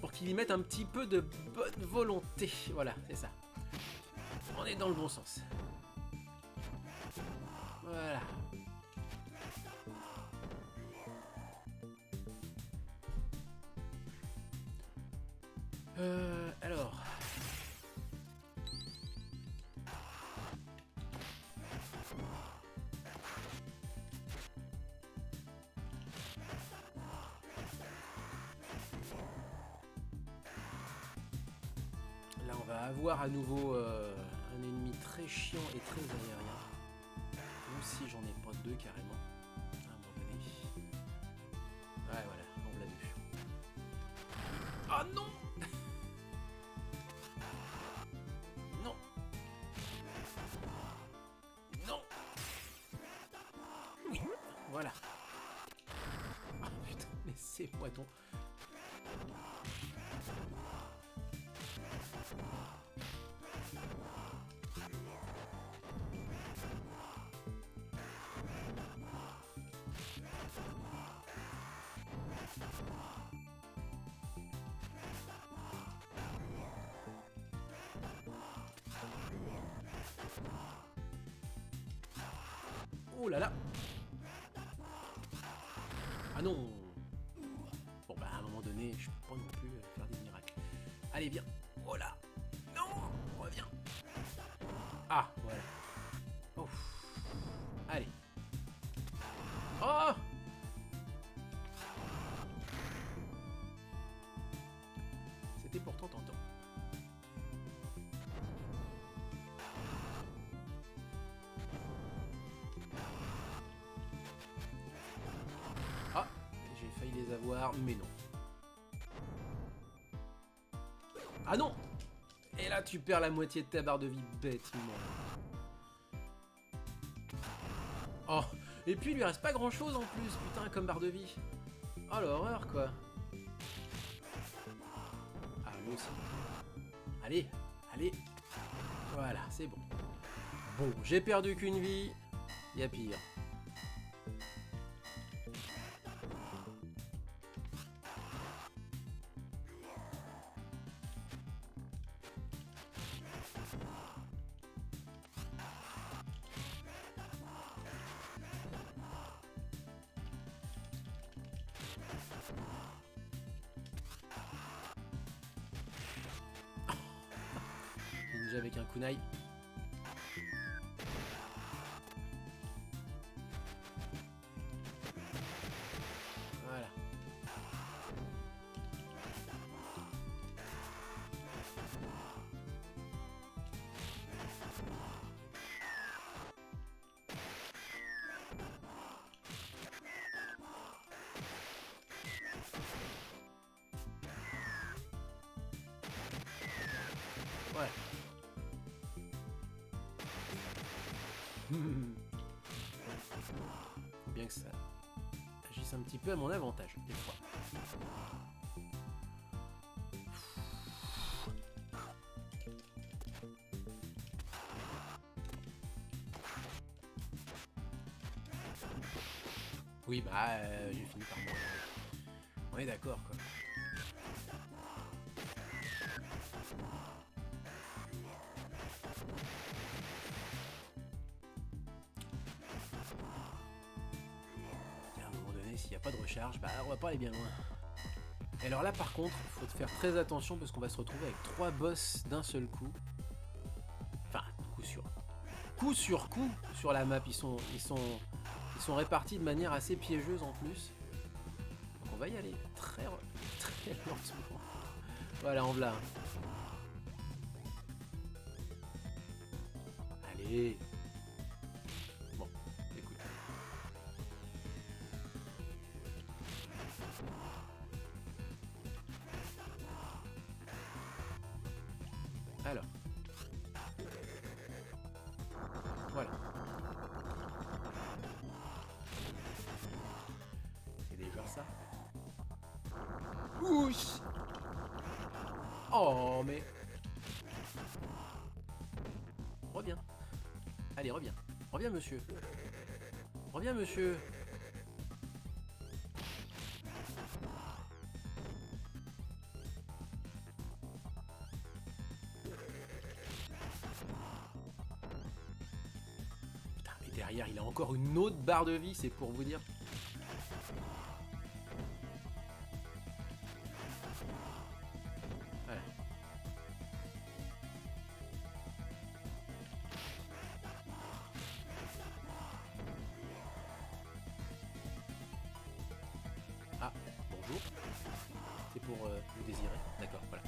Pour qu'il y mette un petit peu de bonne volonté. Voilà, c'est ça. On est dans le bon sens. Voilà. Alors... Là, on va avoir à nouveau un ennemi très chiant et très aérien. Même si j'en ai pas deux carrément. À un moment donné. Ouais, voilà, on l'a vu. Ah non! Non! Non! Oui! Voilà. Ah putain, laissez-moi donc. Oh là là! Ah non! Bon bah à un moment donné, je peux pas non plus faire des miracles. Allez viens! Oh là! Non! Reviens! Ah voilà. Ouf. Allez. Oh! C'était pourtant tentant. Ah! J'ai failli les avoir, mais non. Ah non! Et là tu perds la moitié de ta barre de vie bêtement. Oh! Et puis il lui reste pas grand chose en plus, putain, comme barre de vie. Oh l'horreur quoi. Ah moi aussi. Allez, allez. Voilà, c'est bon. Bon, j'ai perdu qu'une vie. Il y a pire. Ninja avec un kunai. Voilà. Ouais. Faut bien que ça agisse un petit peu à mon avantage, des fois. Oui, bah, j'ai fini par mourir. On est d'accord, quoi. Et à un moment donné, s'il n'y a pas de recharge, bah, on va pas aller bien loin. Et alors là, par contre, il faut faire très attention parce qu'on va se retrouver avec 3 boss d'un seul coup. Enfin, coup sur coup sur la map. Ils sont répartis de manière assez piégeuse en plus. Donc on va y aller très lentement. Voilà, en voilà. Allez. Bon, écoute. Alors. Voilà. C'est déjà ça. Ouch. Oh, mais... Reviens. Allez, reviens. Reviens, monsieur. Reviens, monsieur. Putain, mais derrière, il a encore une autre barre de vie, c'est pour vous dire. Voilà. Ah, bonjour. C'est pour le désirer. D'accord, voilà.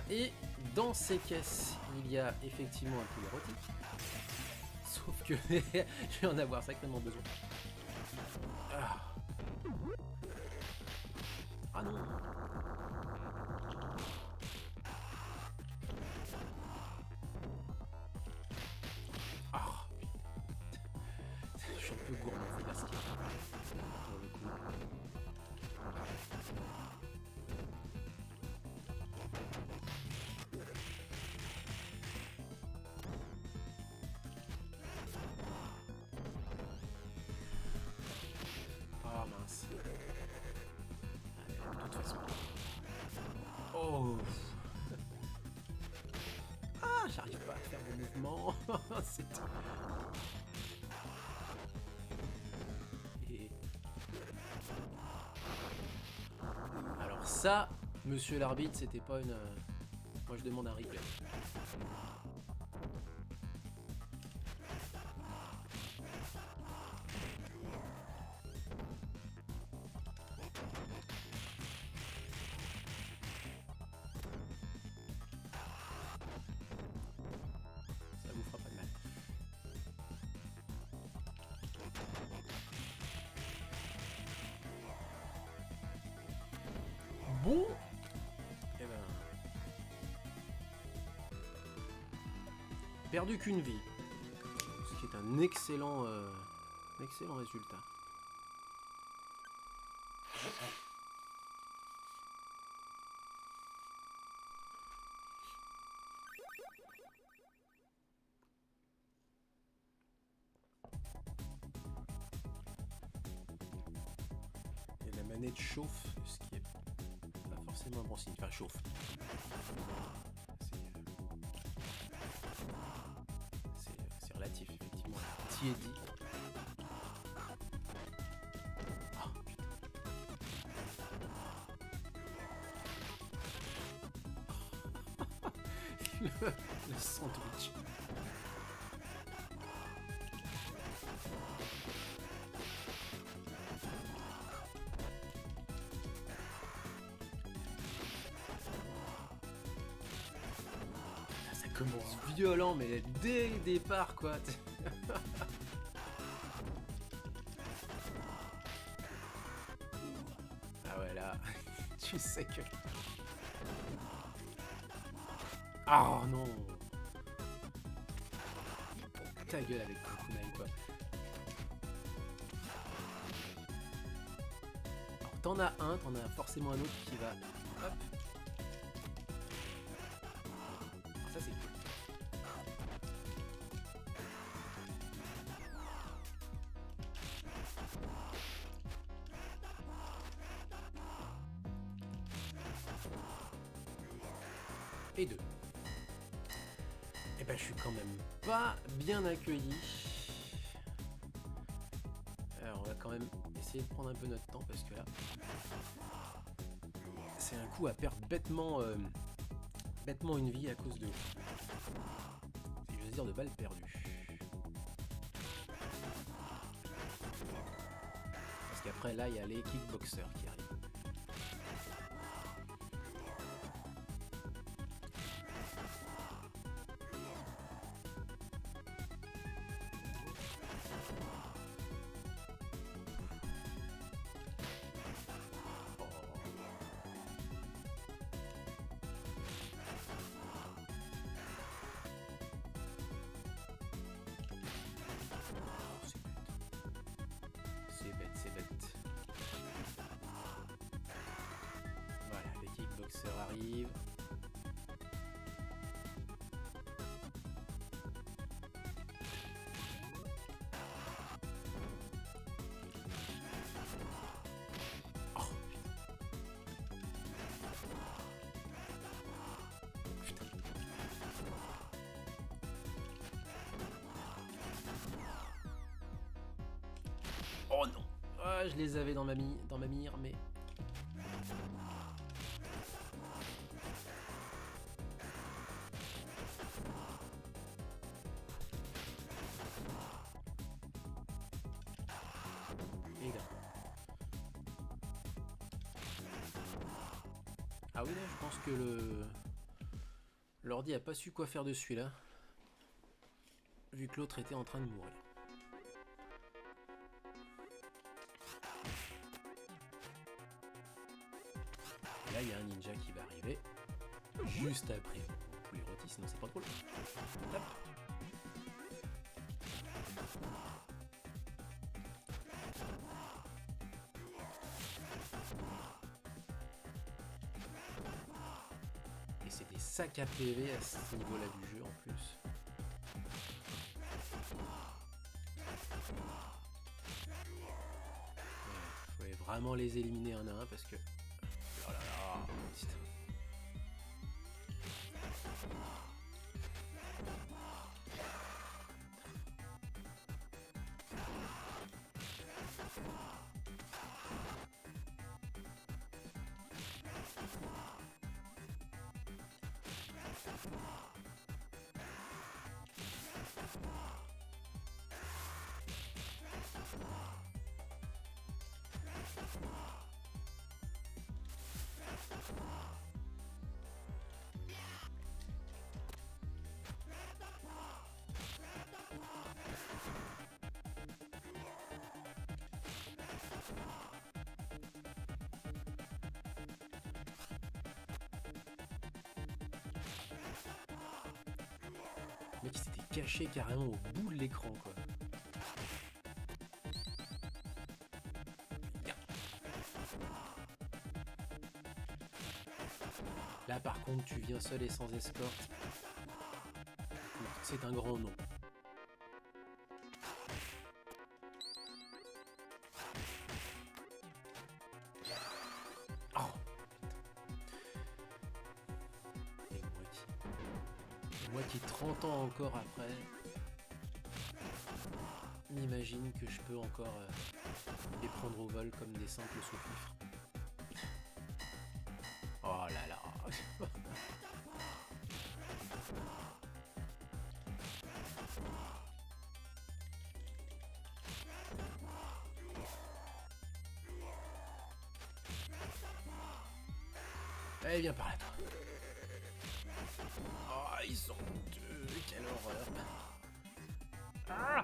Et dans ces caisses, il y a effectivement un poulet rôti. Sauf que je vais en avoir sacrément besoin. Ah non. Ah, je suis un peu gourmand, faut dire ce qu'il y a. Pour le coup. Ah mince. Allez, de toute façon. Oh. Ah, j'arrive pas à faire de mouvement. C'est... Et... Alors ça, monsieur l'arbitre, c'était pas une... Moi je demande un replay. Ça vous fera pas de mal. Bon. Eh ben... Perdu qu'une vie. Ce qui est un excellent résultat. manette chauffe, ce qui est pas forcément un bon signe. Enfin, chauffe. C'est relatif, effectivement. Tiédi. Oh, putain. Le sandwich. Ça commence violent, mais dès le départ, quoi. Ah ouais, là, tu sais que... Oh non! Ta gueule avec Kukunai, quoi. Alors, t'en as un, t'en as forcément un autre qui va... Hop! Alors, ça, c'est cool. Et deux. Et ben je suis quand même pas bien accueilli. Alors on va quand même essayer de prendre un peu notre temps parce que là c'est un coup à perdre bêtement une vie à cause de, si je veux dire, de balles perdues. Parce qu'après là il y a les kickboxers qui arrivent. C'est bête. Voilà, les kickboxers arrivent. Oh, putain. Oh non. Ah, je les avais dans ma mire, mais... Et là. Ah oui, là, je pense que l'ordi a pas su quoi faire de celui-là, vu que l'autre était en train de mourir. Et là, il y a un ninja qui va arriver juste après. Vous les rôtis, sinon c'est pas drôle. Hop. Et c'est des sacs à PV à ce niveau-là du jeu en plus. Ouais, faut vraiment les éliminer un à un parce que... Oh là là, putain. Le mec il s'était caché carrément au bout de l'écran, quoi. Là par contre tu viens seul et sans escorte. C'est un grand nom. Moi qui 30 ans encore après, m'imagine que je peux encore les prendre au vol comme des simples sous-fifres. Oh là là. Allez, viens par là, toi. Oh, ils sont deux. Quelle horreur. Ah,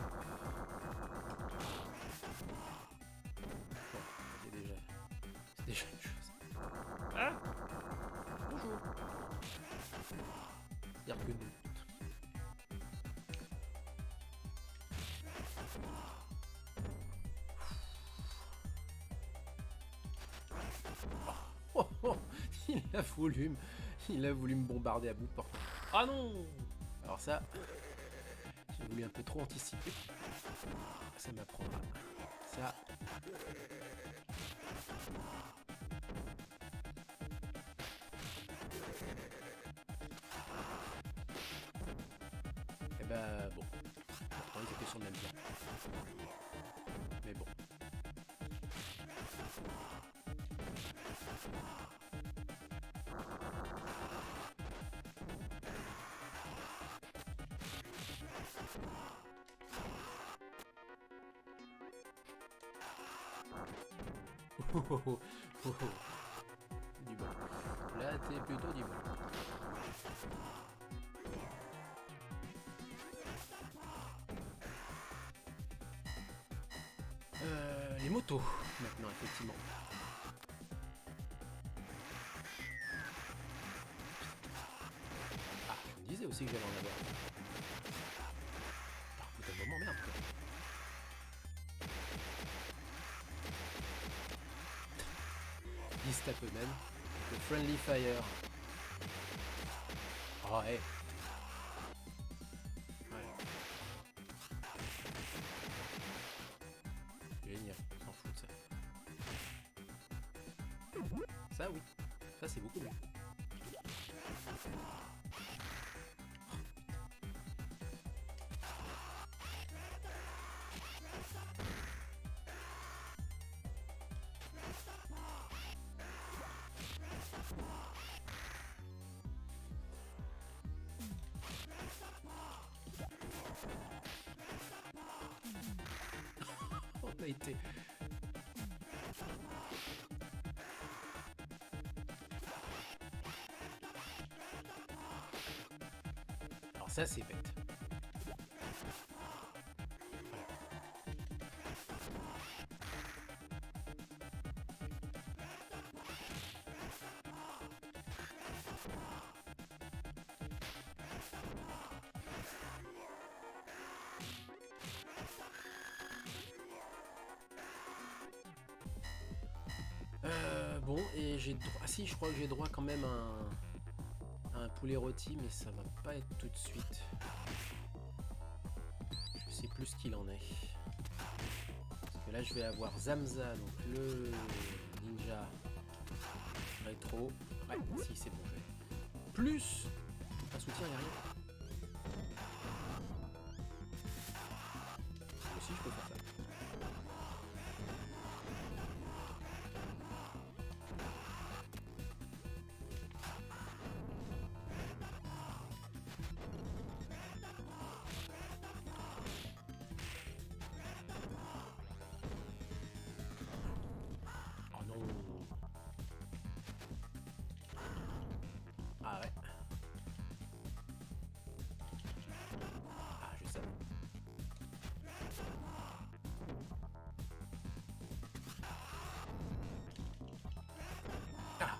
bon, c'est déjà une chose. Ah, bonjour. C'est-à-dire que nous. Oh, oh, il a voulu me bombarder à bout de porte. Ah non! Alors ça, j'ai voulu un peu trop anticiper. Ça m'apprendra. Ça. Et bah bon. Pourtant ils étaient sur le même plan. Mais bon. Oh, oh, oh, oh, oh. Du bon. Là, t'es plutôt du bon. Les motos, maintenant, effectivement. Ah, je me disais aussi que j'allais en avoir. Ah, putain de moment, merde, quoi. Ils se tapent eux-mêmes. Le Friendly Fire. Oh, hey. Ouais. Génial, on s'en fout de ça. Ça, oui. Ça, c'est beaucoup mieux. On a été... Alors ça, c'est bête. Bon, et j'ai droit... Ah si, je crois que j'ai droit quand même à un poulet rôti, mais ça va pas être tout de suite. Je sais plus ce qu'il en est. Parce que là, je vais avoir Zamza, donc le ninja rétro. Ouais, si, c'est bon, je vais. Plus un soutien derrière. Moi aussi, je peux faire ça. Oh non. Ah ouais. Ah, je sais. Ah.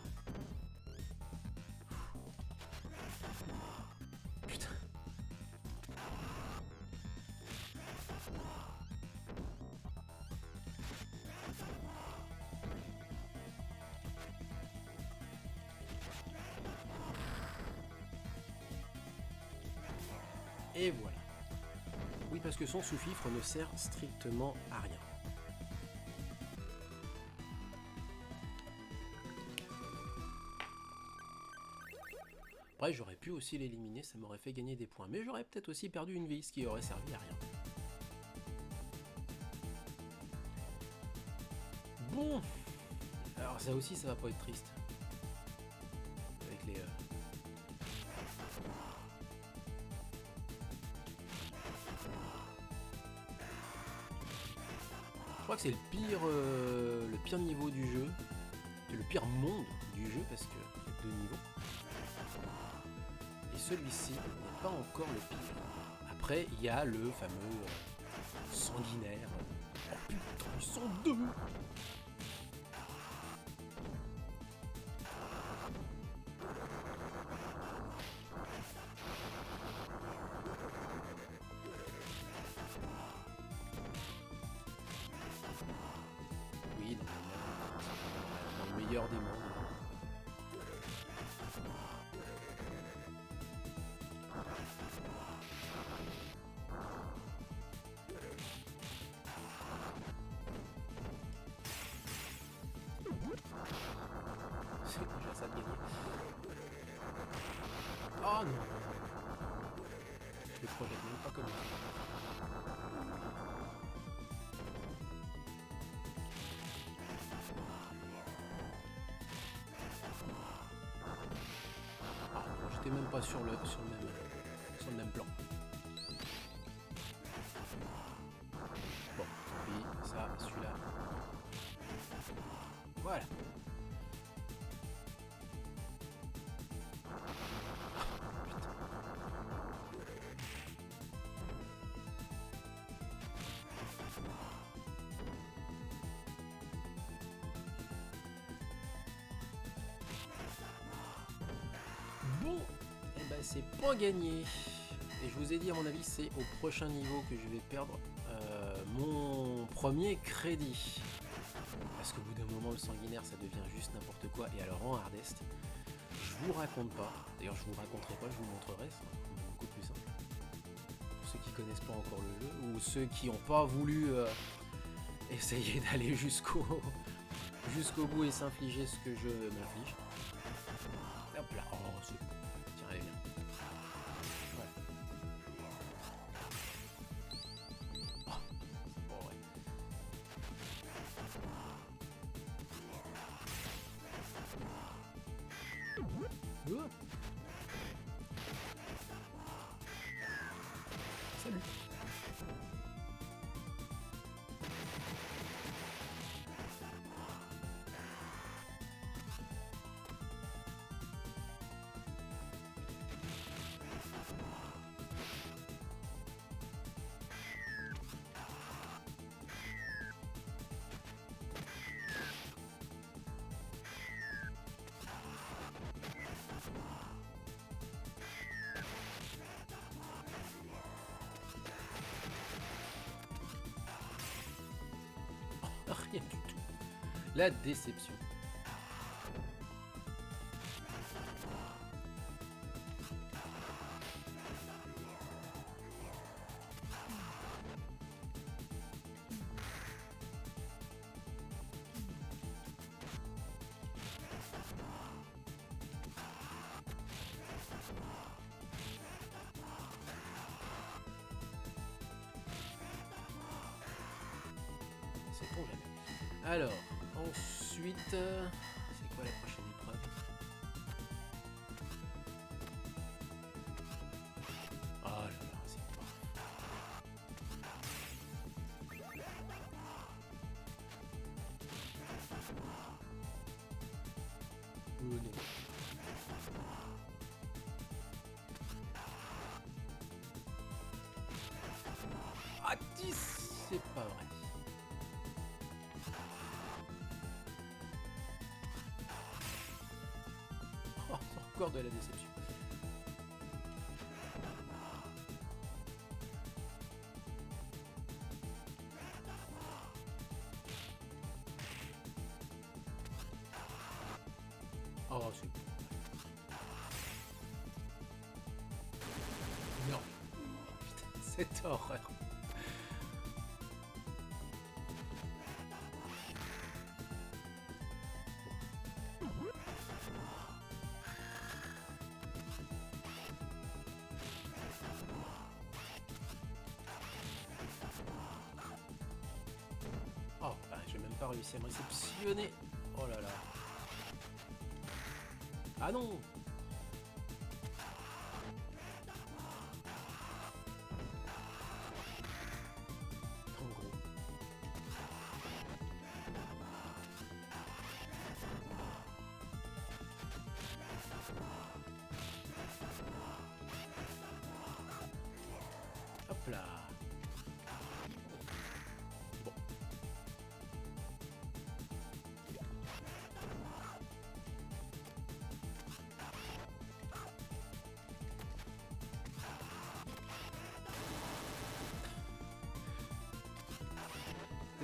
Putain. Et voilà. Oui, parce que son sous-fifre ne sert strictement à rien. Après, j'aurais pu aussi l'éliminer, ça m'aurait fait gagner des points. Mais j'aurais peut-être aussi perdu une vie, ce qui aurait servi à rien. Bon. Alors ça aussi, ça va pas être triste. Avec les... Je crois que c'est le pire niveau du jeu. C'est le pire monde du jeu parce que il y a 2 niveaux. Et celui-ci n'est pas encore le pire. Après, il y a le fameux sanguinaire. Oh putain, ils sont 2! Oui, dans le meilleur des mondes. C'est déjà ça de gagner. Oh non! Je le projette même pas comme ça. J'étais même pas sur le même plan. Bon, tant pis, ça, celui-là. Voilà. Bon, et ben c'est pas gagné. Et je vous ai dit, à mon avis, c'est au prochain niveau que je vais perdre mon premier crédit. Parce qu'au bout d'un moment, le sanguinaire, ça devient juste n'importe quoi. Et alors en hardest, je vous raconte pas. D'ailleurs, je vous raconterai pas, je vous montrerai. C'est beaucoup plus simple. Pour ceux qui connaissent pas encore le jeu, ou ceux qui n'ont pas voulu essayer d'aller jusqu'au bout et s'infliger ce que je m'inflige. Hop là, oh, c'est... Tiens, allez, viens. Ouais. Oh, bon, ouais. Oh. Salut. Rien du tout. La déception. C'est pour jamais. Alors, ensuite, c'est quoi la prochaine épreuve? Oh là là, c'est pas. Oh non. Ah, 10, c'est pas vrai. Oh, c'est encore de la déception. Oh, c'est bon. Non. Putain, cette horreur. pas réussi à me réceptionner. Oh là là. Ah non. En gros. Hop là. Bon.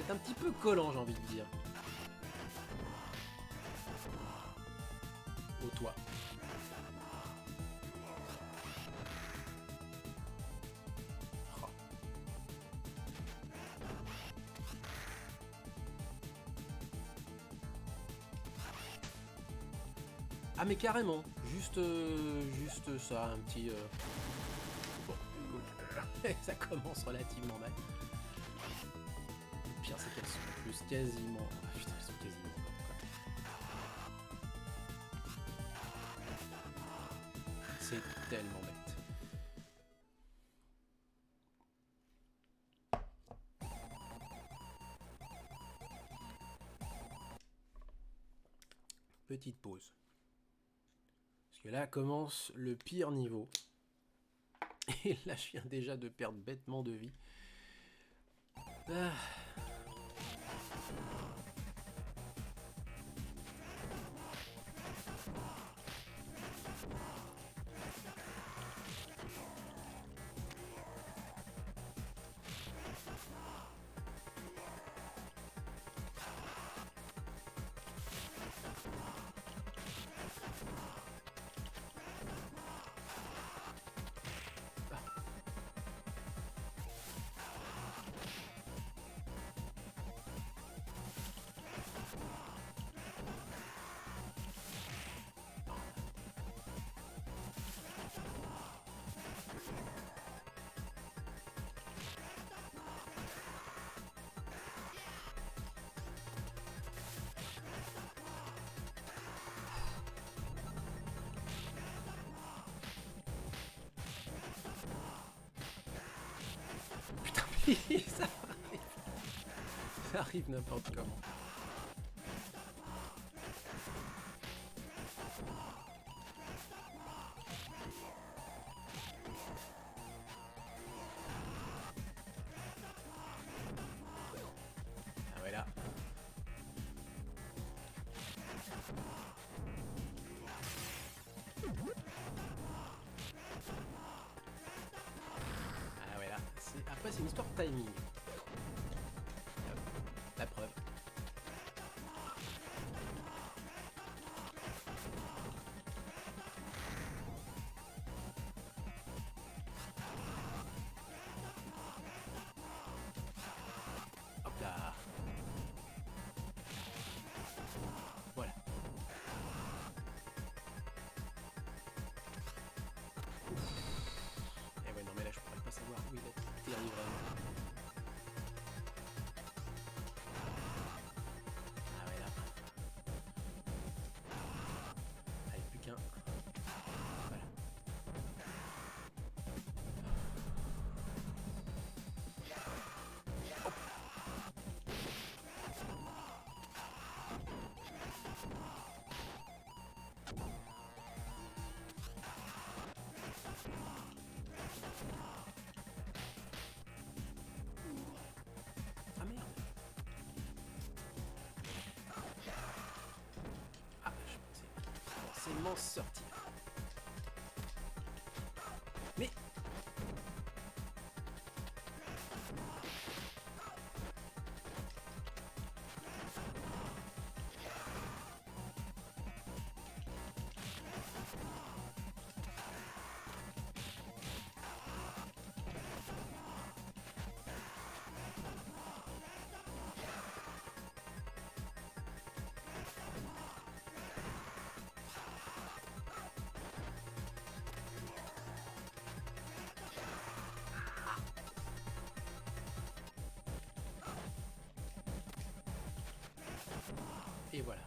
C'est un petit peu collant, j'ai envie de dire. Au toit. Oh. Ah mais carrément, juste ça, un petit... Bon, écoute, ça commence relativement mal. Le pire c'est qu'elles sont en plus quasiment... Ah, putain, elles sont quasiment mortes, quoi. C'est tellement bête. Petite pause. Parce que là commence le pire niveau. Et là je viens déjà de perdre bêtement de vie. Ah. ça arrive. Ça arrive n'importe comment. Ah voilà. Ah voilà. Après c'est une histoire de timing. Hop, la preuve. Hop là. Voilà. Et ouais non mais là je pourrais pas savoir où il atterrit vraiment. Ah ouais là. Allez plus qu'un. Voilà. Ah merde. Ah je pensais forcément sortir. Mais Et voilà.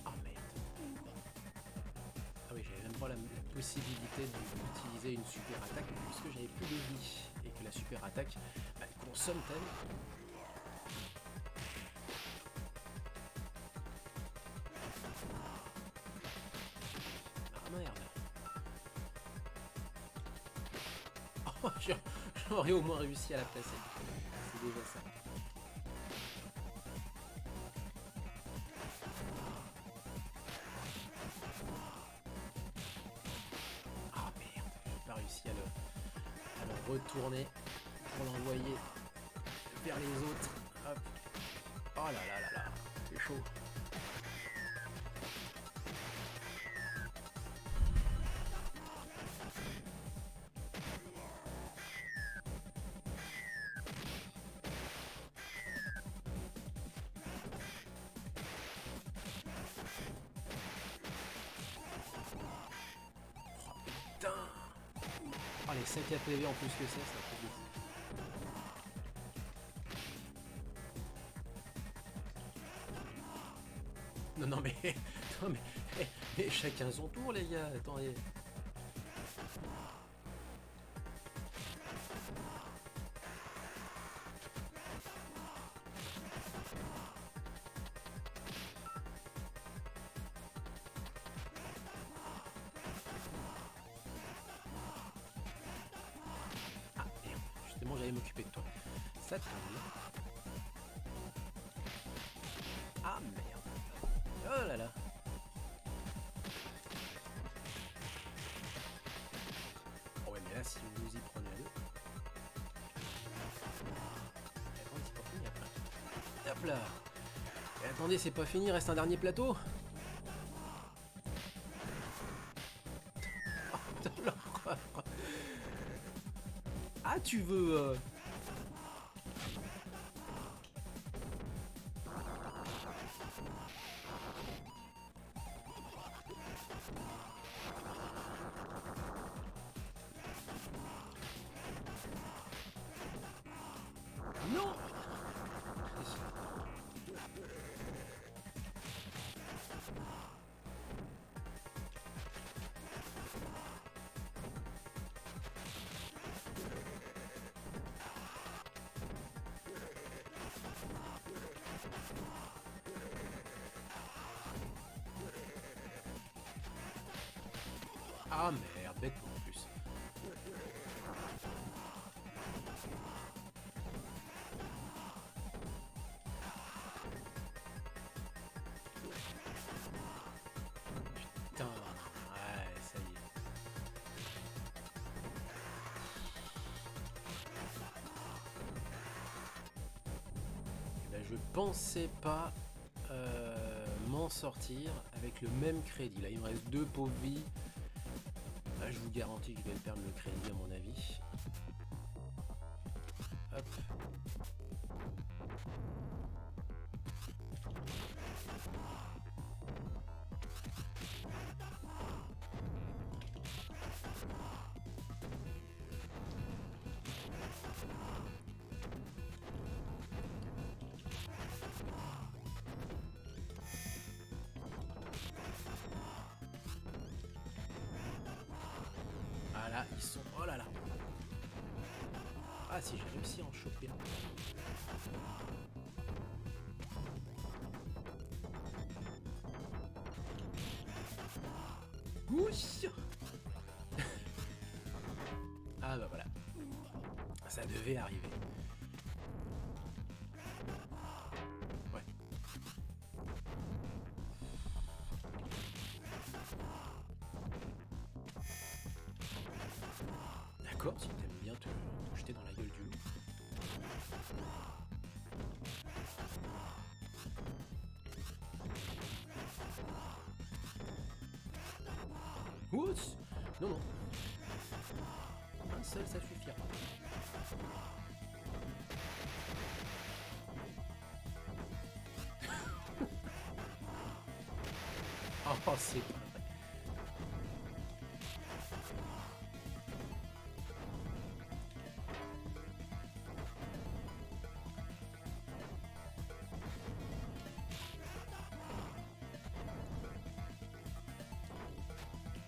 Ah merde. Ah oui, j'avais même pas la possibilité d'utiliser une super attaque puisque j'avais plus de vie. Et que la super attaque, bah, elle consomme tellement. Merde. Oh, j'aurais au moins réussi à la placer. C'est déjà ça. Ah merde, j'ai pas réussi à le retourner pour l'envoyer vers les autres. Hop. Oh là là là là, c'est chaud. Oh, les 5 APV en plus que ça fait plaisir. Non, non, mais, non, mais chacun son tour, les gars. Attendez. Ah, merde. Justement, j'allais m'occuper de toi. Ça tombe bien. Ah, merde. Oh là là. Oh ouais, mais là, si vous y prenez à deux... Attendez, c'est pas fini après. Hop là. Et attendez, c'est pas fini, reste un dernier plateau. Oh, putain, l'horreur. Ah, tu veux... Non. Ah merde, bêtement en plus. Putain, ouais, ça y est. Eh ben, je pensais pas m'en sortir avec le même crédit. Là, il me reste 2 pauvres vies. Là, je vous garantis que je vais perdre le crédit à mon avis. Hop. Ah là, ils sont... Oh là là. Ah si, j'ai réussi à en choper un. Ouch. Ah bah voilà. Ça devait arriver. Ouais. D'accord, si t'aimes bien te jeter dans la gueule du loup. Ouch. Non, non. Un seul, ça suffira. Oh, c'est pas vrai.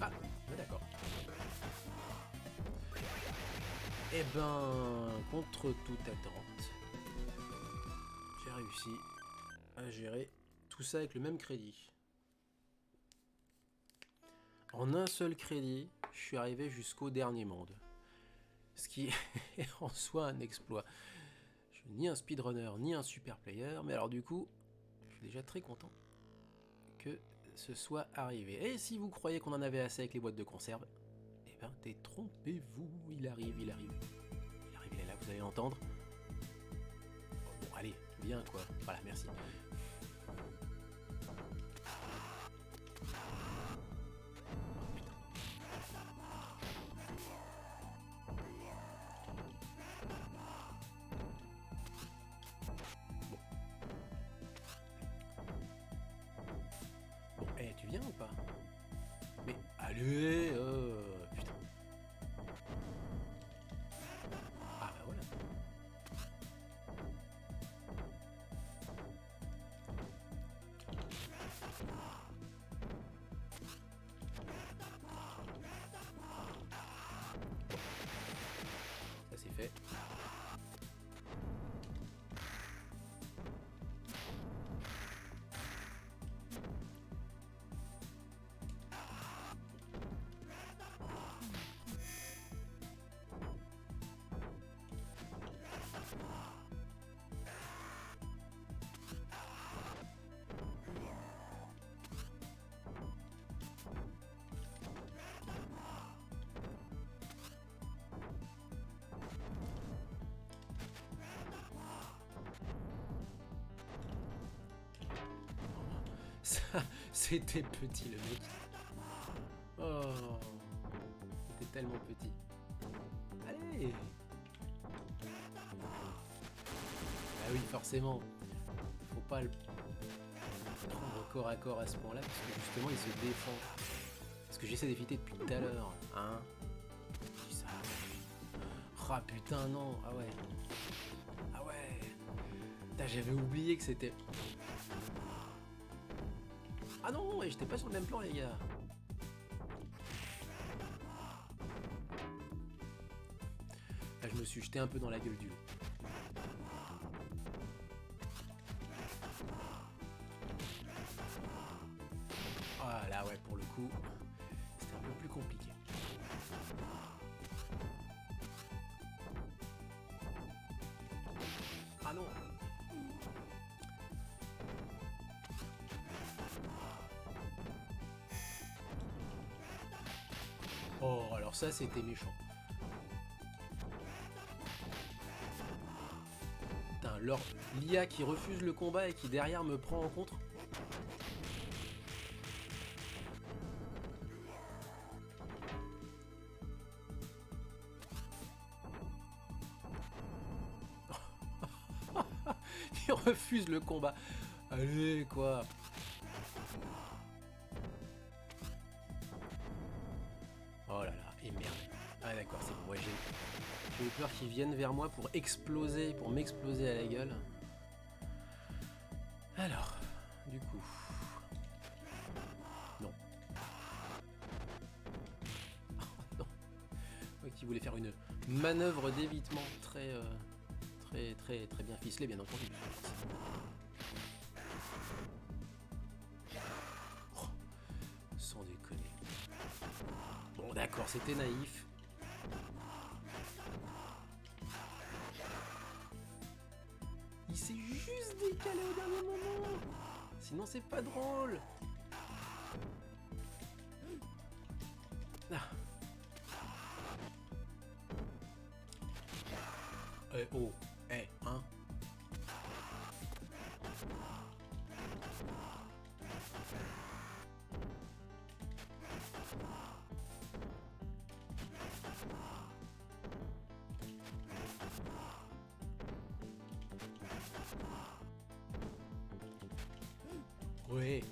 Ah, d'accord. Eh ben, contre toute attente, j'ai réussi à gérer tout ça avec le même crédit. En un seul crédit, je suis arrivé jusqu'au dernier monde. Ce qui est en soi un exploit. Je suis ni un speedrunner, ni un super player, mais alors du coup, je suis déjà très content que ce soit arrivé. Et si vous croyez qu'on en avait assez avec les boîtes de conserve, eh ben détrompez-vous, il arrive, il arrive. Il arrive, il est là, vous allez l'entendre. Bon, allez, viens quoi. Voilà, merci. Bon, eh, tu viens ou pas? Mais allez, putain. Ah bah voilà. Ça c'est fait. Ça, c'était petit le mec. Oh, c'était tellement petit. Allez. Bah oui, forcément. Faut pas le prendre corps à corps à ce point-là, parce que justement il se défend. Ce que j'essaie d'éviter depuis tout à l'heure. Hein. Je dis ça. Ah putain non. Ah ouais. Ah ouais. Putain, j'avais oublié que c'était... Ah non, j'étais pas sur le même plan les gars. Là je me suis jeté un peu dans la gueule du loup. Ah là ouais, pour le coup, c'était un peu plus compliqué. Ah non. Oh, alors ça c'était méchant. Putain, l'IA qui refuse le combat et qui derrière me prend en contre. Il refuse le combat. Allez quoi. Oh là là, et merde. Ah d'accord, c'est bon, ouais, j'ai eu peur qu'ils viennent vers moi pour exploser, pour m'exploser à la gueule. Alors, du coup... Non. Oh non. Ouais, qui voulait faire une manœuvre d'évitement très bien ficelée, bien entendu. Oh, sans déconner. Bon d'accord, c'était naïf. Il s'est juste décalé au dernier moment. Sinon c'est pas drôle. Ah. Oh, hein. Ouais.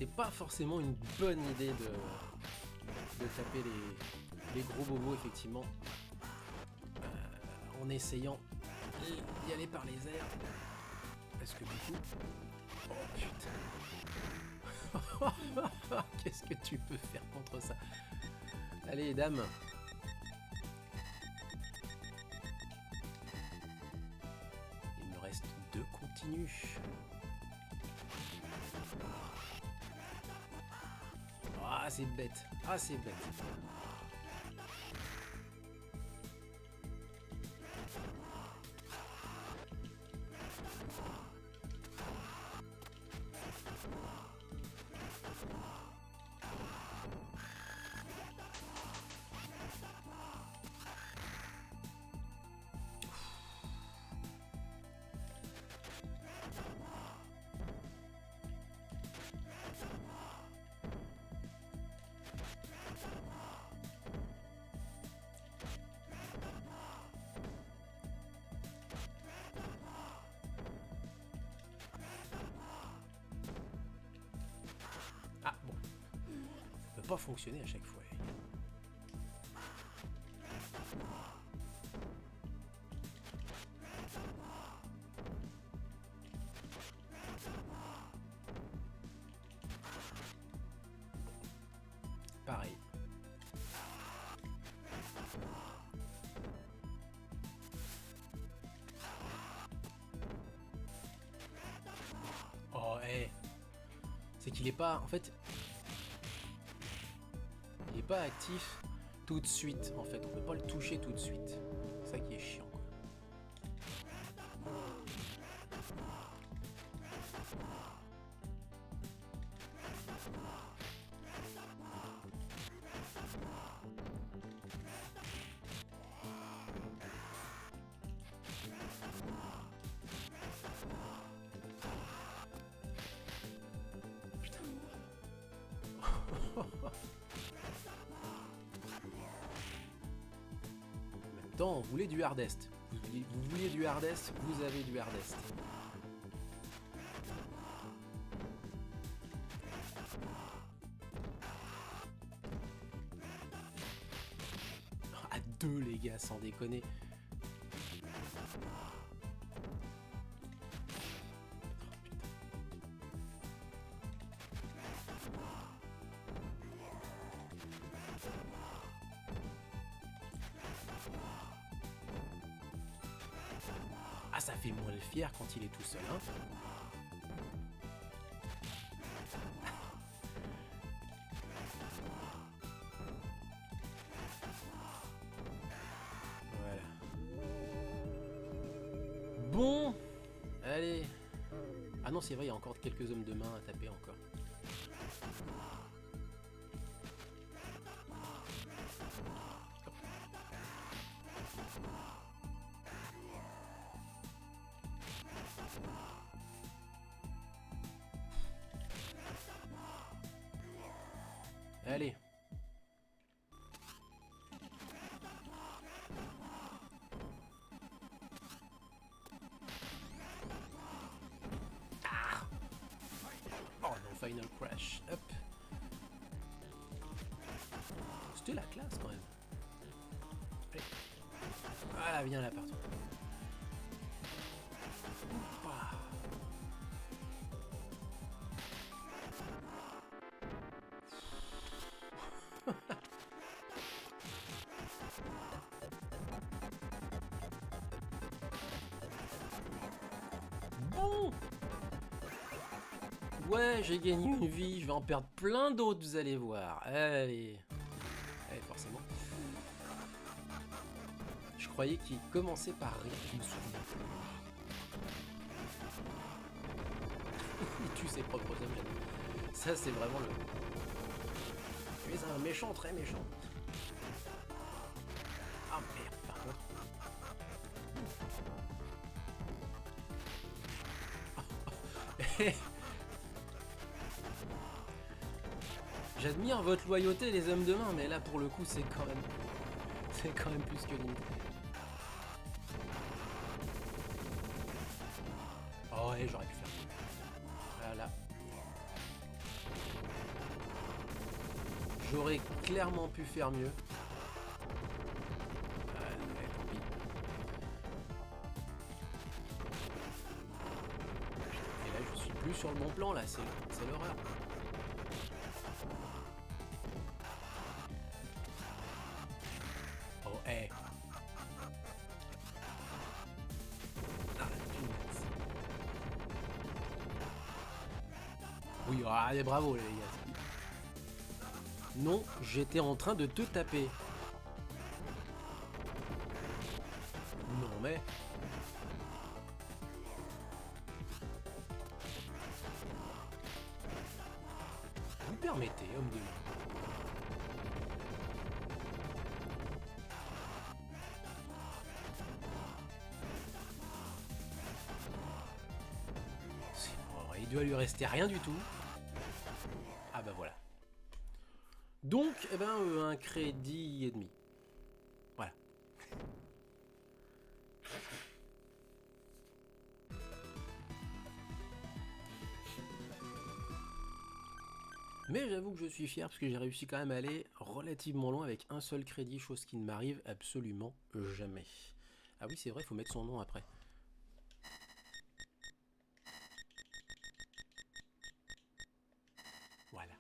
c'est pas forcément une bonne idée de taper les gros bobos, effectivement, en essayant d'y aller par les airs. Parce que du coup... Oh putain. Qu'est-ce que tu peux faire contre ça? Allez, dame. Il me reste 2 continus. Ah, c'est bête. Ah, c'est bête. Ah bon, ça peut pas fonctionner à chaque fois. Pareil. Oh, hey. C'est qu'il est pas, en fait, il est pas actif tout de suite. En fait, on peut pas le toucher tout de suite. C'est ça qui est chiant, quoi. On voulait du hardest. Vous vouliez du hardest, vous avez du hardest. À 2 les gars, sans déconner. Ah, ça fait moins le fier quand il est tout seul, hein. Voilà. Bon, allez. Ah non, c'est vrai, il y a encore quelques hommes de main à taper encore. Allez. Ah. Oh non, final crash. Hop. C'était la classe quand même. Allez. Voilà, viens là partout. Bon. Ouais, j'ai gagné une vie, je vais en perdre plein d'autres, vous allez voir. Allez. Allez, forcément. Je croyais qu'il commençait par rire, je me souviens. Il tue ses propres hommes. Ça, c'est vraiment le... Tu es un méchant, très méchant. Ah merde, par contre. J'admire votre loyauté, les hommes de main, mais là, pour le coup, c'est quand même plus que limité. Oh ouais, j'aurais pu faire. Voilà. J'aurais clairement pu faire mieux. Ouais, tant pis. Et là, je suis plus sur le bon plan, là. C'est l'horreur. Oh, hey. Oui, allez, bravo les gars. Non, j'étais en train de te taper. Non mais... Vous permettez, homme de main. C'est bon, il doit lui rester rien du tout. Ah bah voilà. Donc, eh ben, un crédit et demi. Voilà. Mais j'avoue que je suis fier parce que j'ai réussi quand même à aller relativement loin avec un seul crédit, chose qui ne m'arrive absolument jamais. Ah oui, c'est vrai, il faut mettre son nom après. Voilà.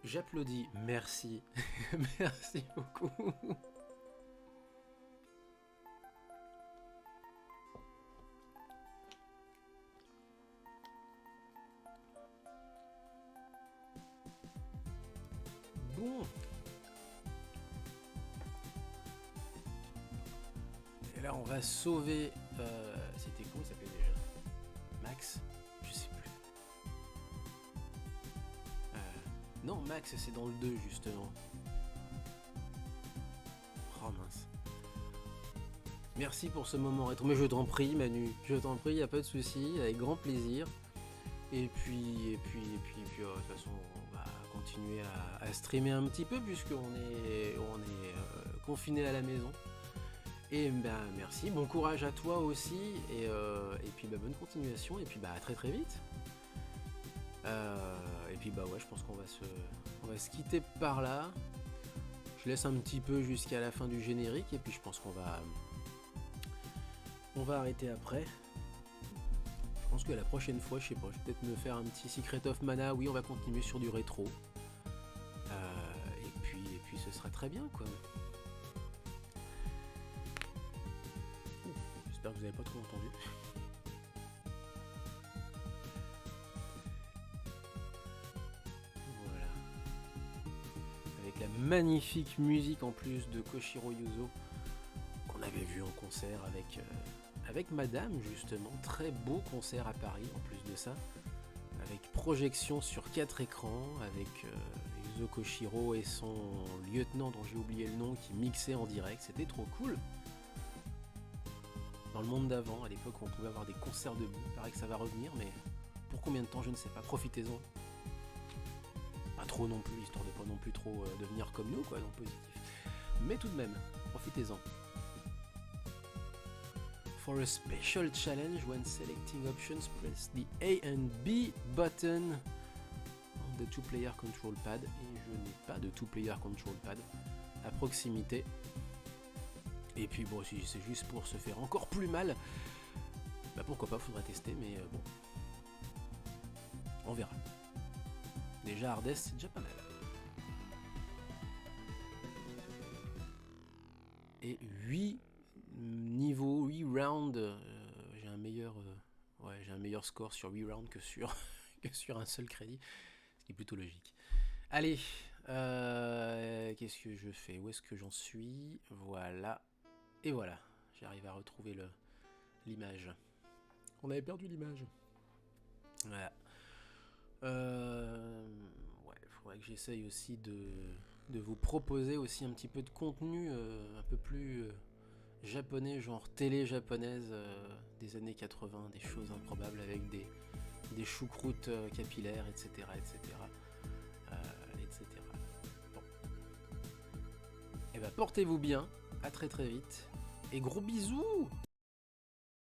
J'applaudis. Merci. Merci beaucoup. Bon. Et là, on va sauver... C'était comment il s'appelait déjà? Max? Je sais plus. Non, Max, c'est dans le 2, justement. Oh mince. Merci pour ce moment rétro. Mais je t'en prie, Manu. Je t'en prie, y a pas de souci. Avec grand plaisir. Et puis, de toute façon, on va continuer à streamer un petit peu puisqu'on est confiné à la maison. Et ben merci, bon courage à toi aussi et puis bah, bonne continuation et puis bah à très très vite. Et puis bah ouais, je pense qu'on va se quitter par là. Je laisse un petit peu jusqu'à la fin du générique et puis je pense qu'on va arrêter après. Je pense que la prochaine fois, je sais pas, je vais peut-être me faire un petit Secret of Mana. Oui, on va continuer sur du rétro. Et puis ce sera très bien quoi. J'espère que vous n'avez pas trop entendu. Voilà. Avec la magnifique musique en plus de Koshiro Yuzo qu'on avait vu en concert avec Madame justement. Très beau concert à Paris en plus de ça. Avec projection sur 4 écrans, avec Yuzo Koshiro et son lieutenant dont j'ai oublié le nom qui mixait en direct. C'était trop cool. Dans le monde d'avant, à l'époque où on pouvait avoir des concerts debout, il paraît que ça va revenir, mais pour combien de temps, je ne sais pas, profitez-en. Pas trop non plus, histoire de pas non plus trop devenir comme nous, quoi, dans le positif. Mais tout de même, profitez-en. For a special challenge, when selecting options, press the A and B button on the two-player control pad. Et je n'ai pas de two-player control pad à proximité. Et puis bon, si c'est juste pour se faire encore plus mal, bah pourquoi pas, faudra tester, mais bon. On verra. Déjà Hardest, c'est déjà pas mal. Et 8 niveaux, 8 rounds, j'ai un meilleur score sur 8 rounds que sur un seul crédit, ce qui est plutôt logique. Allez, qu'est-ce que je fais? Où est-ce que j'en suis? Voilà. Et voilà, j'arrive à retrouver l'image. On avait perdu l'image. Voilà. Ouais, il faudrait que j'essaye aussi de vous proposer aussi un petit peu de contenu un peu plus japonais, genre télé japonaise des années 80, des choses improbables avec des choucroutes capillaires, etc. etc. Bon. Et bah portez-vous bien, à très très vite, et gros bisous!